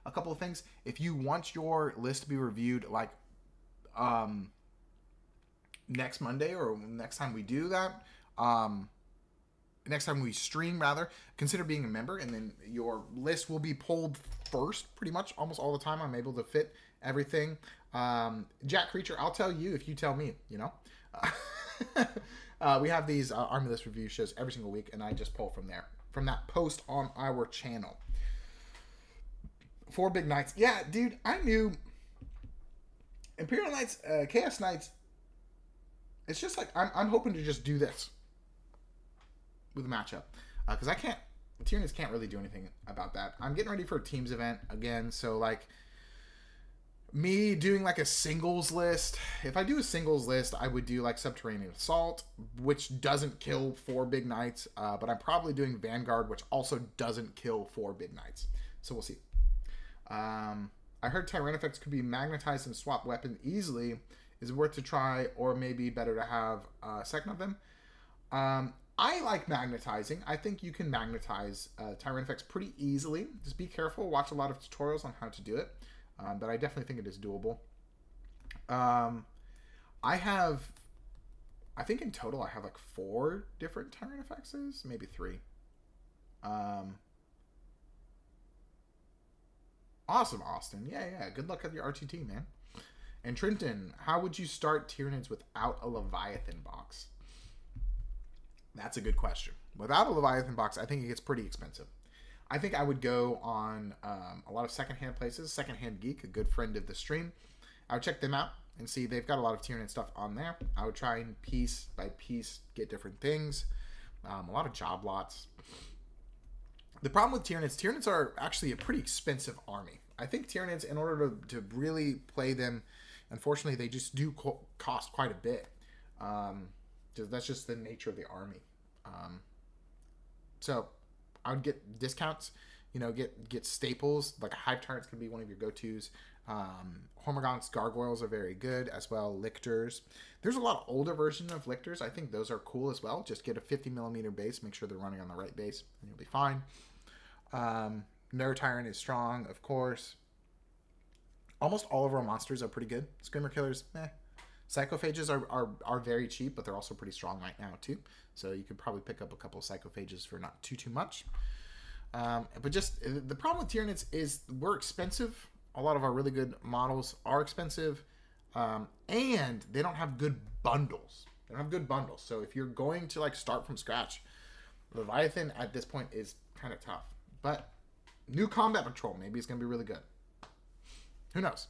A couple of things. If you want your list to be reviewed like next Monday or next time we do that, next time we stream rather, consider being a member, and then your list will be pulled first pretty much almost all the time. I'm able to fit everything. Jack Creature, I'll tell you if you tell me, you know. We have these Army List review shows every single week, and I just pull from there, from that post on our channel. 4 big knights. Yeah, dude, I knew Imperial Knights, Chaos Knights, it's just like, I'm hoping to just do this with a matchup. Because Tyranids can't really do anything about that. I'm getting ready for a teams event again, so like, me doing like a singles list, if I do a singles list, I would do like Subterranean Assault, which doesn't kill 4 big knights, but I'm probably doing Vanguard, which also doesn't kill 4 big knights. So we'll see. I heard Tyranids could be magnetized and swap weapon easily. Is it worth to try, or maybe better to have a second of them? I like magnetizing. I think you can magnetize Tyranids pretty easily. Just be careful. Watch a lot of tutorials on how to do it. But I definitely think it is doable. I think in total I have like 4 different Tyranids, maybe 3. Awesome, Austin. Yeah. Good luck at your RTT, man. And Trenton, how would you start Tyranids without a Leviathan box? That's a good question. Without a Leviathan box, I think it gets pretty expensive. I think I would go on a lot of secondhand places. Secondhand Geek, a good friend of the stream. I would check them out and see they've got a lot of Tyranid stuff on there. I would try and piece by piece get different things. A lot of job lots. The problem with Tyranids are actually a pretty expensive army. I think Tyranids, in order to really play them, unfortunately, they just do cost quite a bit. That's just the nature of the army. So I would get discounts, get staples, like Hive Tyrants can be one of your go-tos. Hormods, Gargoyles are very good as well. Lictors. There's a lot of older versions of Lictors. I think those are cool as well. Just get a 50mm base, make sure they're running on the right base, and you'll be fine. Neurotyrant is strong, of course. Almost all of our monsters are pretty good. Screamer Killers, Psychophages are very cheap, but they're also pretty strong right now too. So you could probably pick up a couple of Psychophages for not too much. But just the problem with Tyranids is we're expensive. A lot of our really good models are expensive, and they don't have good bundles. They don't have good bundles. So if you're going to like start from scratch, Leviathan at this point is kind of tough. But new Combat Patrol, maybe it's going to be really good. Who knows?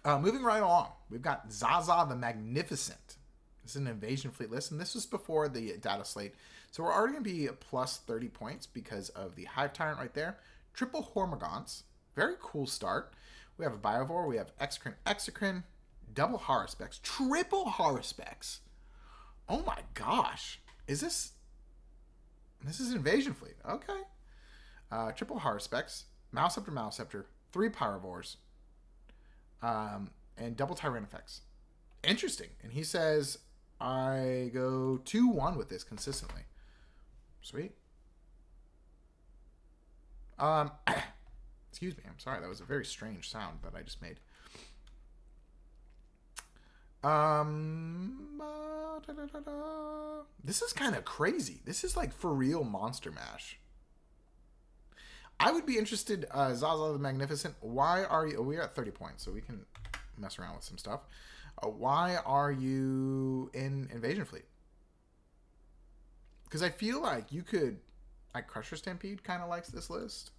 Moving right along, we've got Zaza the Magnificent. This is an invasion fleet list, and this was before the data slate. So we're already going to be plus 30 points because of the Hive Tyrant right there. Triple Hormods. Very cool start. We have a Biovore. We have Exocrine. Double Haruspecs. Triple Haruspecs. Oh my gosh. This is invasion fleet. Okay. Triple Haruspecs. Mouseceptor. 3 Pyrovores. And double Tyrannifex. Interesting. And he says, I go 2-1 with this consistently. Sweet. Excuse me. I'm sorry. That was a very strange sound that I just made. This is kind of crazy. This is like for real Monster Mash. I would be interested, Zaza the Magnificent. Why are you... we're at 30 points, so we can mess around with some stuff. Why are you in Invasion Fleet? Because I feel like you could... like, Crusher Stampede kind of likes this list.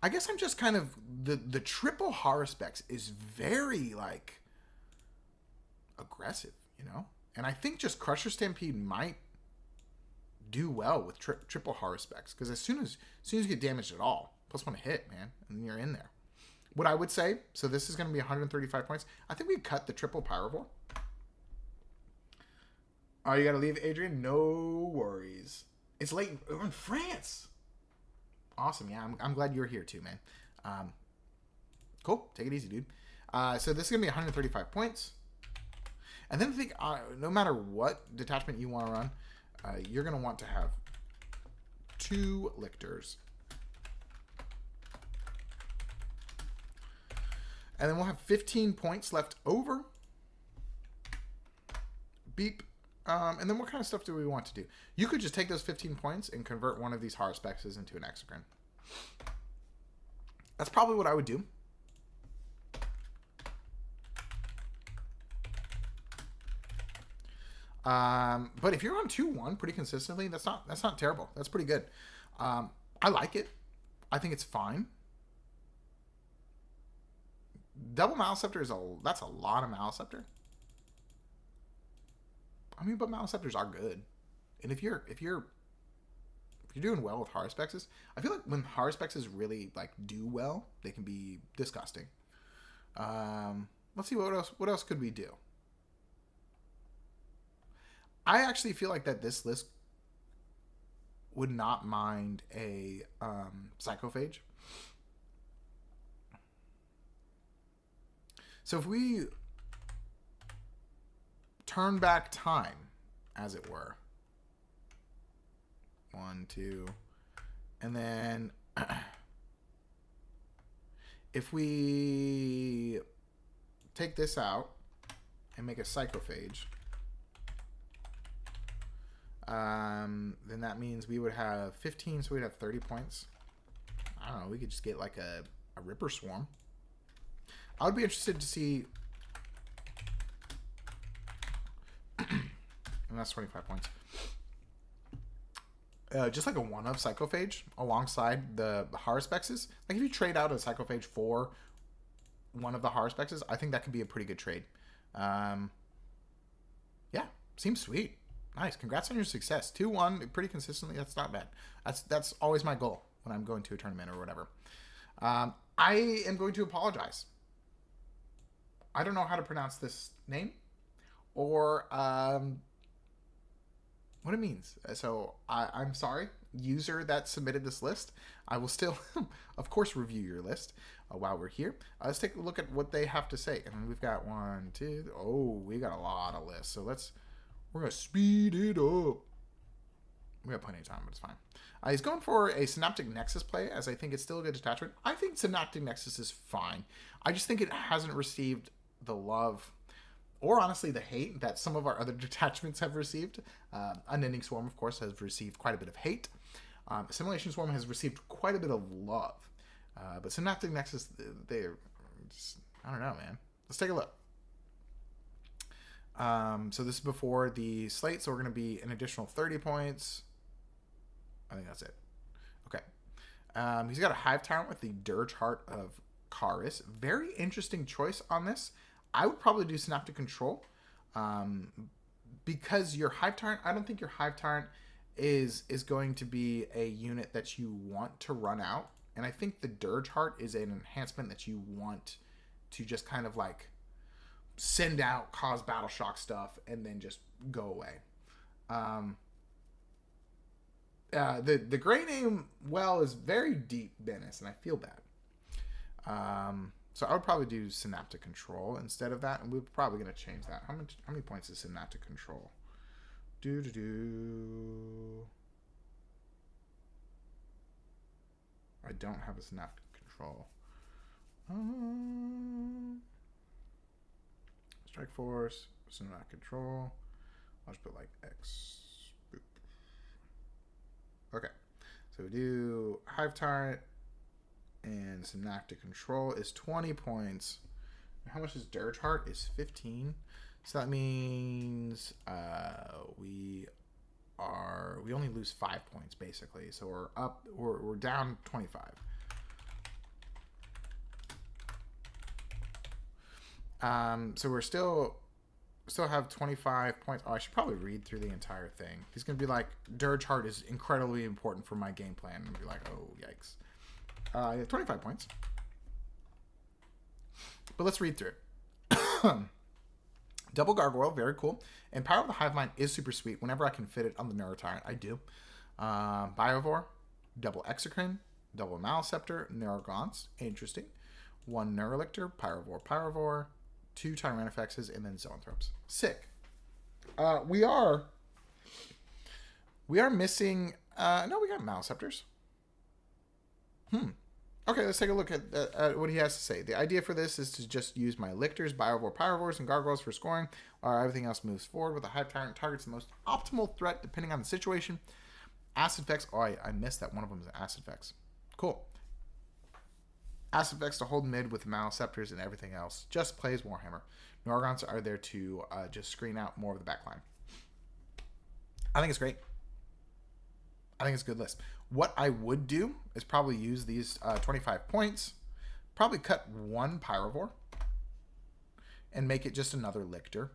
I guess I'm just kind of... The triple Haruspecs is very, like, aggressive, And I think just Crusher Stampede might do well with triple Haruspecs, because as soon as you get damaged at all, +1 hit, man, and then you're in there. What I would say, so this is going to be 135 points. I think we cut the triple Pyrovore. Oh, you got to leave, Adrian? No worries. It's late. We're in France. Awesome. Yeah, I'm glad you're here too, man. Cool. Take it easy, dude. So this is going to be 135 points. And then I think no matter what detachment you want to run, you're going to want to have 2 lictors. And then we'll have 15 points left over. Beep. And then what kind of stuff do we want to do? You could just take those 15 points and convert one of these Harspexes into an Exocrine. That's probably what I would do. But if you're on 2-1 pretty consistently, that's not terrible. That's pretty good. I like it. I think it's fine. Double Maliceptor that's a lot of Maliceptor. I mean, but Maliceptors are good. And if you're doing well with Harspexes, I feel like when Harspexes really like do well, they can be disgusting. Let's see what else could we do. I actually feel like that this list would not mind a Psychophage. So if we turn back time, as it were, 1, 2, and then if we take this out and make a Psychophage, then that means we would have 15, so we'd have 30 points. I don't know, we could just get like a Ripper Swarm. I would be interested to see... and that's 25 points. Just like a one-up Psychophage alongside the Harspexes. Like if you trade out a Psychophage for one of the Harspexes, I think that could be a pretty good trade. Yeah, seems sweet. Nice. Congrats on your success. 2-1 pretty consistently. That's not bad. That's always my goal when I'm going to a tournament or whatever. I am going to apologize. I don't know how to pronounce this name or what it means. So I'm sorry, user that submitted this list. I will still, of course, review your list while we're here. Let's take a look at what they have to say. And we've got 1, 2. Oh, we got a lot of lists. So we're going to speed it up. We got plenty of time, but it's fine. He's going for a Synaptic Nexus play, as I think it's still a good detachment. I think Synaptic Nexus is fine. I just think it hasn't received the love, or honestly the hate, that some of our other detachments have received. Unending Swarm, of course, has received quite a bit of hate. Assimilation Swarm has received quite a bit of love. But Synaptic Nexus, they're just, I don't know, man. Let's take a look. So this is before the slate, so we're going to be an additional 30 points. I think that's it. Okay. He's got a Hive Tyrant with the Dirge Heart of Karis. Very interesting choice on this. I would probably do Synaptic Control. Because your Hive Tyrant, I don't think your Hive Tyrant is going to be a unit that you want to run out. And I think the Dirge Heart is an enhancement that you want to just kind of like send out, cause battle shock stuff, and then just go away. The Grey Name well is very deep, Bennis, and I feel bad. So I would probably do Synaptic Control instead of that, and we're probably going to change that. How many points is Synaptic Control? I don't have a Synaptic Control. Strike Force, Synaptic Control. I'll just put like X. Boop. Okay, so we do Hive Tyrant, and Synaptic Control is 20 points. How much is Dirge Heart? Is 15. So that means we only lose 5 points basically. So we're up. We're down 25. So we're still have 25 points. Oh, I should probably read through the entire thing. He's gonna be like, Dirge Heart is incredibly important for my game plan. And be like, oh yikes. 25 points. But let's read through it. Double Gargoyle, very cool. And Power of the Hive Mind is super sweet. Whenever I can fit it on the Neurotyrant, I do. Biovore, double Exocrine, double Maliceptor, Neurogons, interesting. One Neurolictor, Pyrovore, two Tyranifexes, and then Zoanthropes. Sick. We are missing. No, we got Maliceptors. Okay, let's take a look at what he has to say. The idea for this is to just use my Lictors, Biovore, Pyrovores, and Gargoyles for scoring, while everything else moves forward with a Hive Tyrant targets the most optimal threat depending on the situation. Acid Vex. Oh, I missed that. One of them is Acid Vex. Cool. Acid Vex to hold mid with Maliceptors and everything else. Just plays Warhammer. Neurogons are there to just screen out more of the backline. I think it's great. I think it's a good list. What I would do is probably use these 25 points, probably cut one Pyrovore, and make it just another Lictor.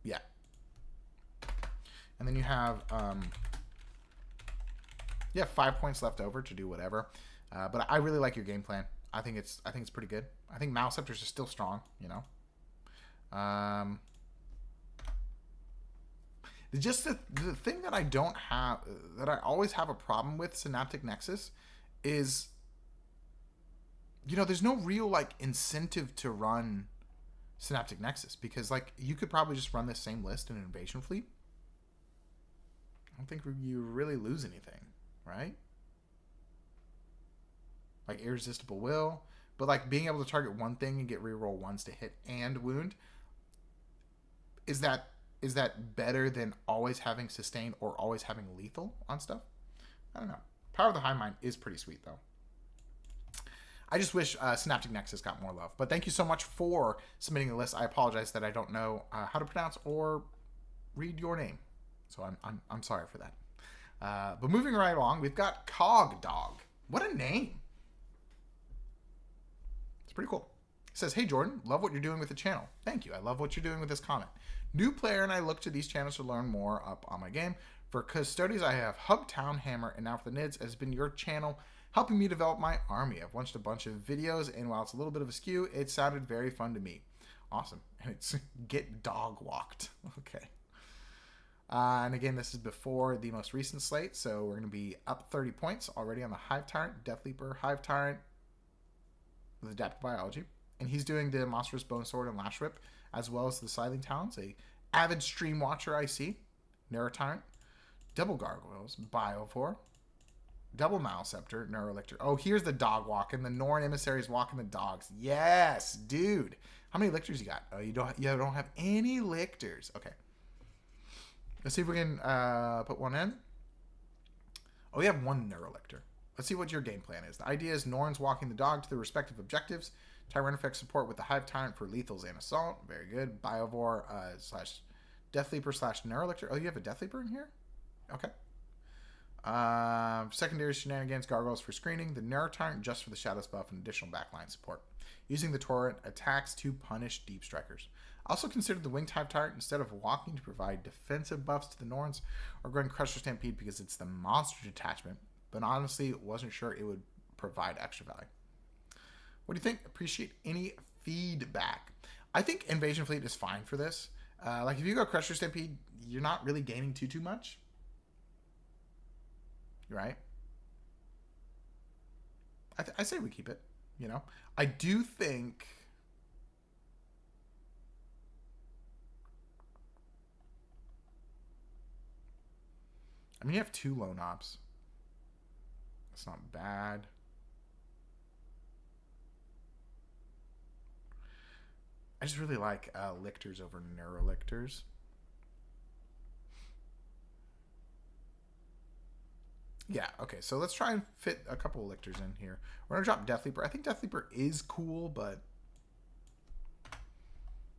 Yeah. And then you have 5 points left over to do whatever. But I really like your game plan. I think it's pretty good. I think Maliceptors are still strong, you know. Just the thing that I don't have, that I always have a problem with Synaptic Nexus is, you know, there's no real, like, incentive to run Synaptic Nexus because, like, you could probably just run this same list in an invasion fleet. I don't think you really lose anything, right? Like, Irresistible Will. But, like, being able to target one thing and get reroll ones to hit and wound, is that better than always having sustain or always having lethal on stuff? I don't know. Power of the Hive Mind is pretty sweet, though. I just wish Synaptic Nexus got more love. But thank you so much for submitting the list. I apologize that I don't know how to pronounce or read your name. So I'm sorry for that. But moving right along, we've got Cog Dog. What a name. It's pretty cool. It says, hey, Jordan, love what you're doing with the channel. Thank you. I love what you're doing with this comment. New player, and I look to these channels to learn more up on my game. For Custodies, I have Hubtown Hammer, and now for the Nids, it has been your channel helping me develop my army. I've watched a bunch of videos, and while it's a little bit of a skew, it sounded very fun to me. Awesome. And it's get dog walked. Okay. And again, this is before the most recent slate, so we're going to be up 30 points already on the Hive Tyrant, Death Leaper, Hive Tyrant with Adaptive Biology. And he's doing the Monstrous Bone Sword and Lash Rip, as well as the Scything Talons, a avid stream watcher I see, Neurotyrant, double Gargoyles, Biovore, double Maliceptor, Neurolictor. Oh, here's the dog walk, and the Norn Emissaries walking the dogs. Yes, dude. How many Lictors you got? Oh, you don't have any Lictors. Okay. Let's see if we can put one in. Oh, we have one Neurolictor. Let's see what your game plan is. The idea is Norns walking the dog to their respective objectives. Tyranifax support with the Hive Tyrant for lethals and assault. Very good. Biovore slash Death Leaper slash Neurolictor. Oh, you have a Death Leaper in here? Okay. Secondary shenanigans, Gargoyles for screening. The Neurotyrant just for the Shadows buff and additional backline support. Using the Torrent attacks to punish Deep Strikers. Also considered the Winged Hive Tyrant instead of walking to provide defensive buffs to the Norns, or going Crusher Stampede because it's the monster detachment, but honestly wasn't sure it would provide extra value. What do you think? Appreciate any feedback. I think Invasion Fleet is fine for this. Like if you go Crusher Stampede, you're not really gaining too much. Right? I say we keep it, you know. I do think I mean you have 2 lone ops. That's not bad. I just really like Lictors over Neurolictors. Yeah, okay, so let's try and fit a couple of Lictors in here. We're going to drop Death Leaper. I think Death Leaper is cool, but...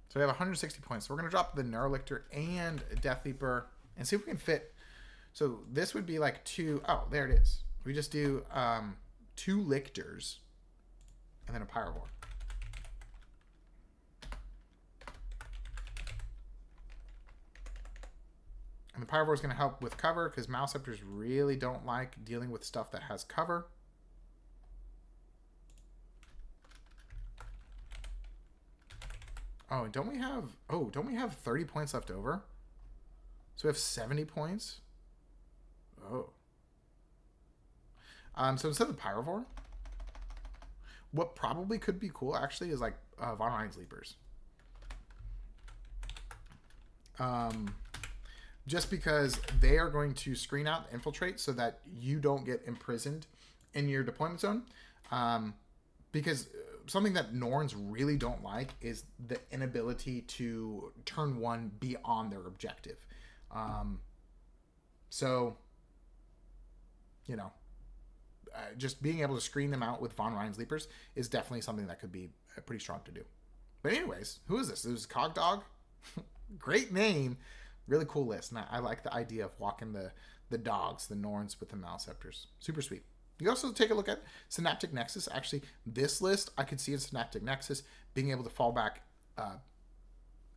So we have 160 points. So we're going to drop the Neurolictor and Death Leaper and see if we can fit... So this would be like 2... Oh, there it is. We just do 2 Lictors and then a Pyrovore. And the Pyrovore is going to help with cover because Maliceptors really don't like dealing with stuff that has cover. Oh, don't we have 30 points left over? So we have 70 points. Oh. So instead of Biovore, what probably could be cool actually is like Von Ryan's Leapers. Just because they are going to screen out, infiltrate, so that you don't get imprisoned in your deployment zone. Because something that Norns really don't like is the inability to turn one beyond their objective. So, you know, just being able to screen them out with Von Ryan's Leapers is definitely something that could be pretty strong to do. But anyways, who is this? This is Cogdog. Great name. Really cool list. And I like the idea of walking the dogs, the Norns with the Maleceptors. Super sweet. You also take a look at Synaptic Nexus. Actually, this list I could see in Synaptic Nexus being able to fall back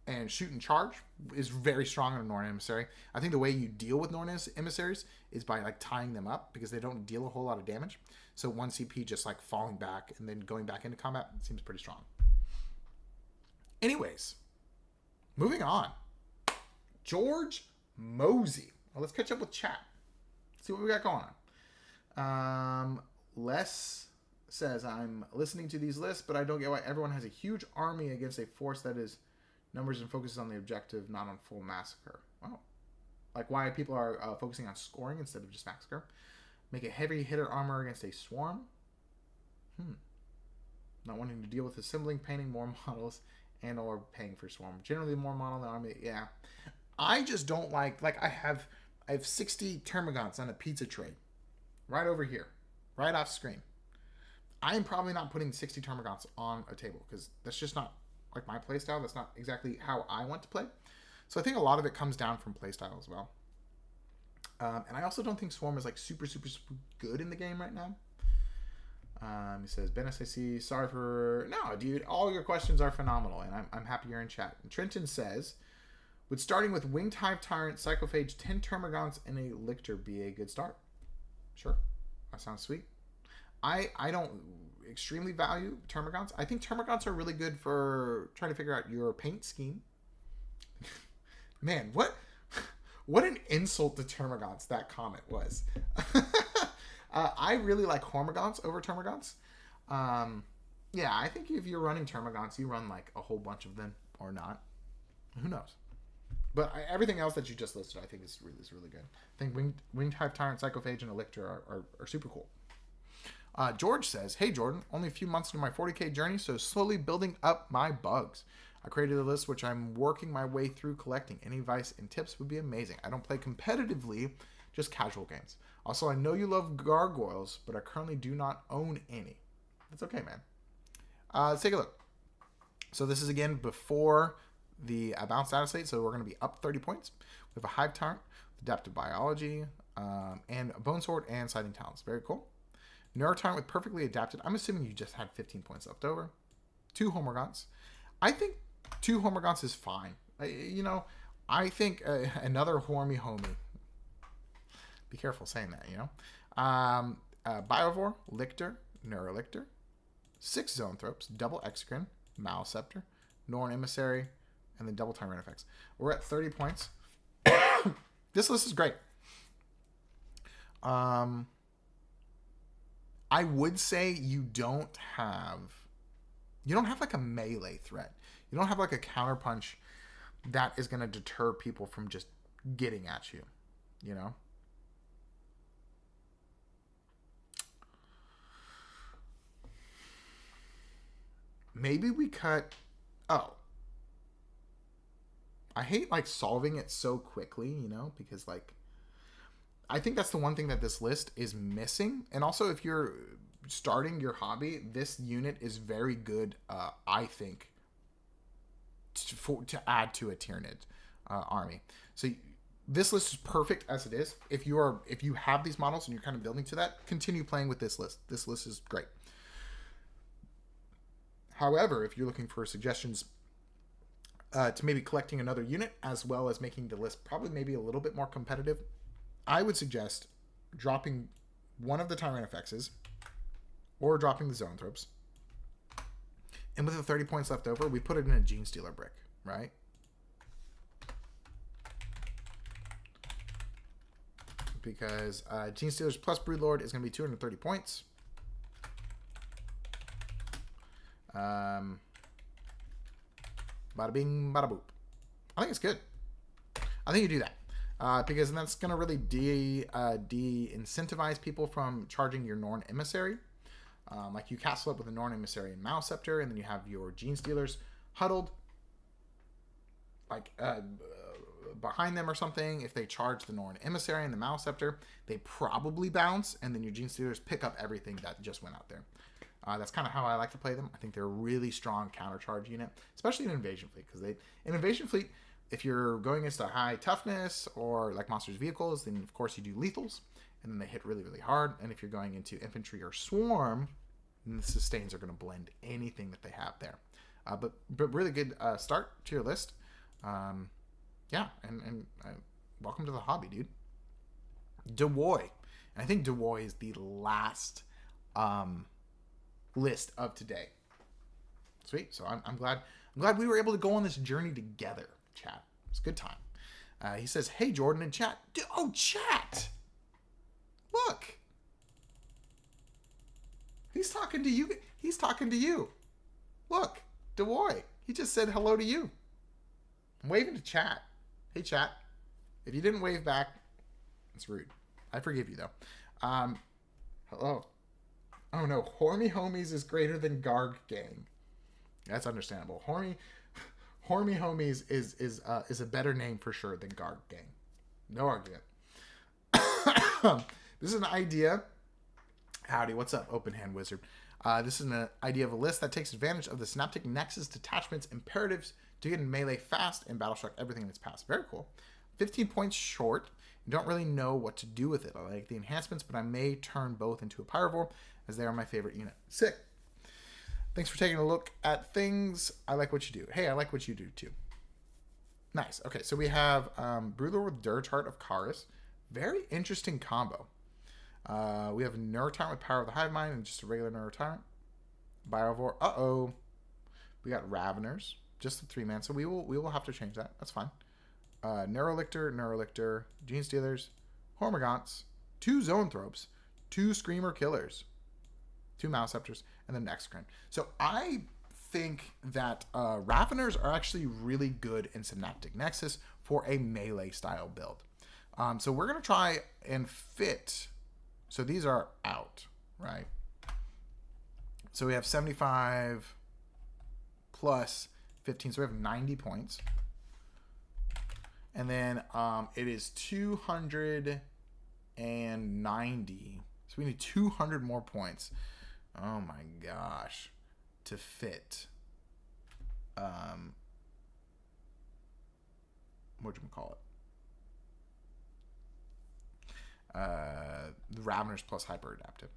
and shoot and charge is very strong in a Norn Emissary. I think the way you deal with Norn Emissaries is by like tying them up because they don't deal a whole lot of damage. So 1 CP just like falling back and then going back into combat seems pretty strong. Anyways, moving on. George Mosey. Well, let's catch up with chat. See what we got going on. Les says, I'm listening to these lists, but I don't get why everyone has a huge army against a force that is numbers and focuses on the objective, not on full massacre. Wow. Like why people are focusing on scoring instead of just massacre. Make a heavy hitter armor against a swarm. Not wanting to deal with assembling, painting more models, and or paying for swarm. Generally more model than army. Yeah. I just don't like I have 60 Termagants on a pizza tray. Right over here. Right off screen. I am probably not putting 60 Termagants on a table because that's just not like my playstyle. That's not exactly how I want to play. So I think a lot of it comes down from playstyle as well. And I also don't think Swarm is like super good in the game right now. He says, Ben SIC, sorry for... No, dude, all your questions are phenomenal, and I'm happy you're in chat. And Trenton says, would starting with Winged Hive Tyrant, Psychophage, 10 Termagants, and a Lictor be a good start? Sure. That sounds sweet. I don't extremely value Termagants. I think Termagants are really good for trying to figure out your paint scheme. Man, what an insult to Termagants that comment was. I really like Hormods over Termagants. Yeah, I think if you're running Termagants, you run like a whole bunch of them or not. Who knows? But everything else that you just listed, I think is really good. I think Winged Hive Tyrant, Psychophage, and Elictor are super cool. George says, hey Jordan, only a few months into my 40k journey, so slowly building up my bugs. I created a list which I'm working my way through collecting. Any advice and tips would be amazing. I don't play competitively, just casual games. Also, I know you love gargoyles, but I currently do not own any. That's okay, man. Let's take a look. So this is again before the bounce data state, so we're going to be up 30 points. We have a Hive Tyrant, Adaptive Biology, and a Bone Sword and Sighting Talents. Very cool. Neurotyrant with Perfectly Adapted. I'm assuming you just had 15 points left over. 2 Hormods. I think 2 Hormods is fine. I think another Hormy Homie. Be careful saying that, Biovore, Lictor, Neurolictor, 6 Zoanthropes, double Exocrine, Maleceptor, Norn Emissary, and then double Tyranid. We're at 30 points. This list is great. I would say you don't have like a melee threat. You don't have like a counterpunch that is going to deter people from just getting at you, Maybe we cut... Oh. I hate like solving it so quickly, because like I think that's the one thing that this list is missing. And also if you're starting your hobby, this unit is very good, I think, to add to a Tyranid army. So this list is perfect as it is. If you have these models and you're kind of building to that, continue playing with this list. This list is great. However, if you're looking for suggestions to maybe collecting another unit as well as making the list probably maybe a little bit more competitive, I would suggest dropping one of the Tyranid or dropping the Zoanthropes. And with the 30 points left over, we put it in a Gene Stealer brick, right? because Gene Stealers plus Broodlord is going to be 230 points. Bada bing, bada boop. I think it's good. I think you do that. Because that's going to really de-incentivize people from charging your Norn Emissary. Like you castle up with a Norn Emissary and Mouse Scepter, and then you have your Gene Stealers huddled like behind them or something. If they charge the Norn Emissary and the Mouse Scepter, they probably bounce, and then your Gene Stealers pick up everything that just went out there. That's kind of how I like to play them. I think they're a really strong countercharge unit, especially in Invasion Fleet, because in Invasion Fleet, if you're going against a high toughness or like monsters vehicles, then of course you do lethals, and then they hit really, really hard. And if you're going into infantry or swarm, then the sustains are going to blend anything that they have there. But really good start to your list. Yeah, and welcome to the hobby, dude. Dewoy. And I think Dewoy is the last list of today. Sweet. So I'm glad we were able to go on this journey together, chat. It's a good time. He says, "Hey Jordan and chat." Oh, chat. Look. He's talking to you. He's talking to you. Look, Dewoy. He just said hello to you. I'm waving to chat. Hey chat. If you didn't wave back, it's rude. I forgive you though. Hello. Oh no, Hormy Homies is greater than Garg Gang. That's understandable. Hormy Homies is a better name for sure than Garg Gang. No argument. This is an idea. Howdy, what's up, Open Hand Wizard? This is an idea of a list that takes advantage of the Synaptic Nexus detachment's imperatives to get in melee fast and battle shock everything in its path. Very cool. 15 points short. You don't really know what to do with it. I like the enhancements, but I may turn both into a Biovore, as they are my favorite unit. Sick. Thanks for taking a look at things. I like what you do. Hey, I like what you do too. Nice. Okay, so we have Broodlord with Dirge Heart of Karis. Very interesting combo. We have a Neurotyrant with Power of the Hive Mind and just a regular Neurotyrant. Biovore. Uh-oh. We got Raveners. Just the 3-man, so we will have to change that. That's fine. Neurolictor, Gene Stealers, Hormods, 2 Zoanthropes, 2 Screamer Killers, 2 Mouse Scepters, and then Exocrine. So I think that Raveners are actually really good in Synaptic Nexus for a melee style build. So we're going to try and fit. So these are out, right? So we have 75 plus 15. So we have 90 points. And then it is 290. So we need 200 more points. Oh my gosh. To fit. Whatchamacallit? The Raveners plus Hyper Adaptive.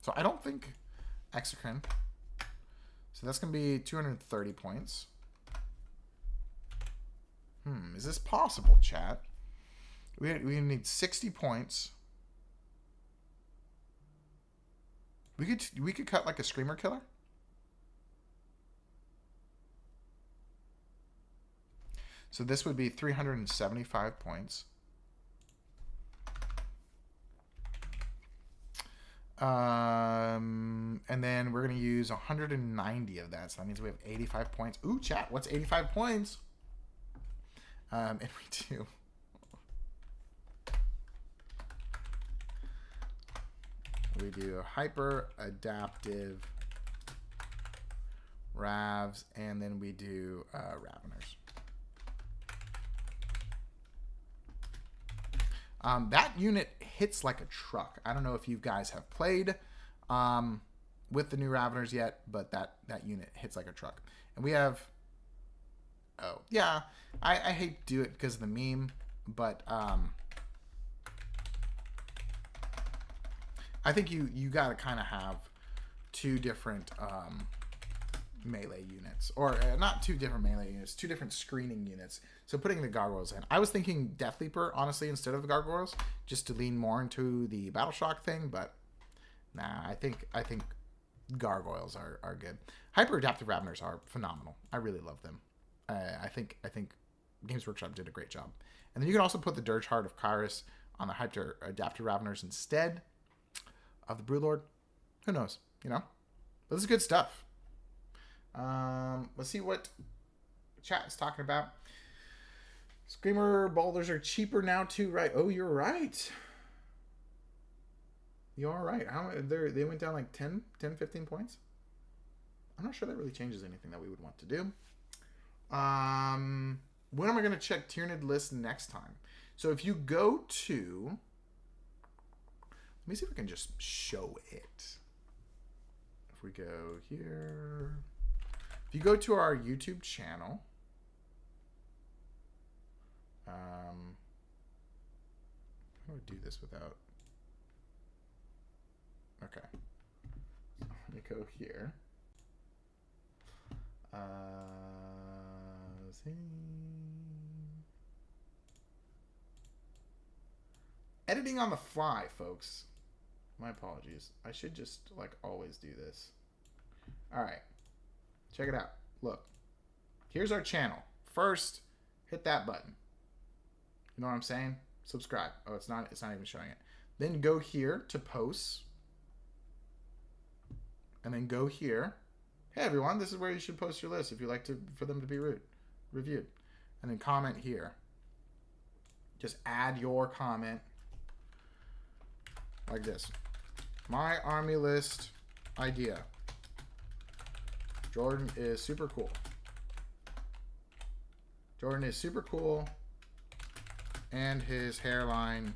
So I don't think Exocrine. So that's going to be 230 points. Is this possible, chat? We need 60 points. We could cut like a Screamer Killer. So this would be 375 points. And then we're going to use 190 of that. So that means we have 85 points. Ooh, chat, what's 85 points? And we do Hyper Adaptive Ravs, and then we do Raveners. That unit hits like a truck. I don't know if you guys have played with the new Raveners yet, but that unit hits like a truck. And we have... Oh, yeah. I hate to do it because of the meme, but I think you got to kind of have 2 different melee units. Or not 2 different melee units, 2 different screening units. So putting the gargoyles in. I was thinking Death Leaper, honestly, instead of the gargoyles, just to lean more into the Battle Shock thing, but nah, I think gargoyles are good. Hyper Adaptive Raveners are phenomenal. I really love them. I think Games Workshop did a great job. And then you can also put the Dirge Heart of Kyrus on the Hyper Adapter Raveners instead of the Broodlord. Who knows, you know? But this is good stuff. Let's see what chat is talking about. Screamer boulders are cheaper now too, right? Oh, you're right. You are right. They went down like 10, 15 points. I'm not sure that really changes anything that we would want to do. When am I going to check Tyranid list next time? So if you go to... Let me see if we can just show it. If we go here... If you go to our YouTube channel... how do I do this without... Okay. So let me go here. Editing on the fly, folks. My apologies. I should just, like, always do this. Alright. Check it out. Look. Here's our channel. First, hit that button. You know what I'm saying? Subscribe. Oh, it's not even showing it. Then go here to posts. And then go here. Hey everyone, this is where you should post your list if you like for them to be reviewed. And then comment here. Just add your comment like this. My army list idea. Jordan is super cool. Jordan is super cool and his hairline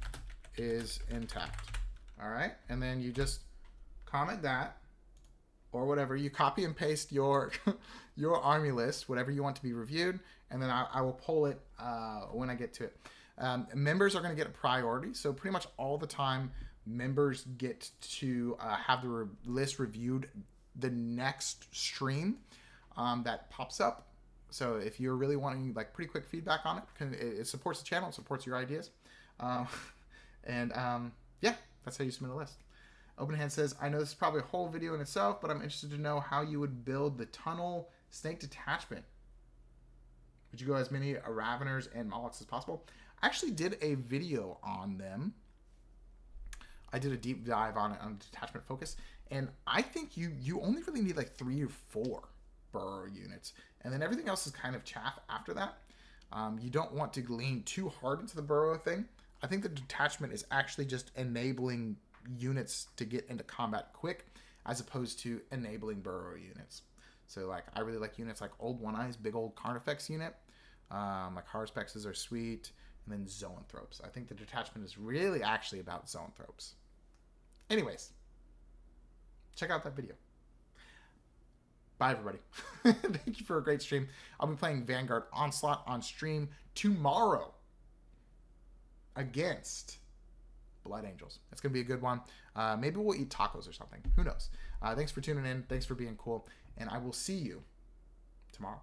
is intact. All right? And then you just comment that. Or whatever, you copy and paste your army list, whatever you want to be reviewed, and then I will pull it when I get to it. Members are going to get a priority, so pretty much all the time, members get to have the list reviewed the next stream that pops up. So if you're really wanting like pretty quick feedback on it, it supports the channel, it supports your ideas, yeah, that's how you submit a list. Open Hand says, I know this is probably a whole video in itself, but I'm interested to know how you would build the tunnel snake detachment. Would you go as many Raveners and Molochs as possible? I actually did a video on them. I did a deep dive on it on detachment focus, and I think you only really need like 3 or 4 burrow units, and then everything else is kind of chaff after that. You don't want to lean too hard into the burrow thing. I think the detachment is actually just enabling units to get into combat quick as opposed to enabling burrow units. So like I really like units like Old One Eyes, big old Carnifex unit. Like Harspexes are sweet, and then Zoanthropes. I think the detachment is really actually about Zoanthropes. Anyways, check out that video. Bye everybody. Thank you for a great stream. I'll be playing Vanguard Onslaught on stream tomorrow against Blood Angels. It's going to be a good one. Maybe we'll eat tacos or something. Who knows? Thanks for tuning in. Thanks for being cool. And I will see you tomorrow.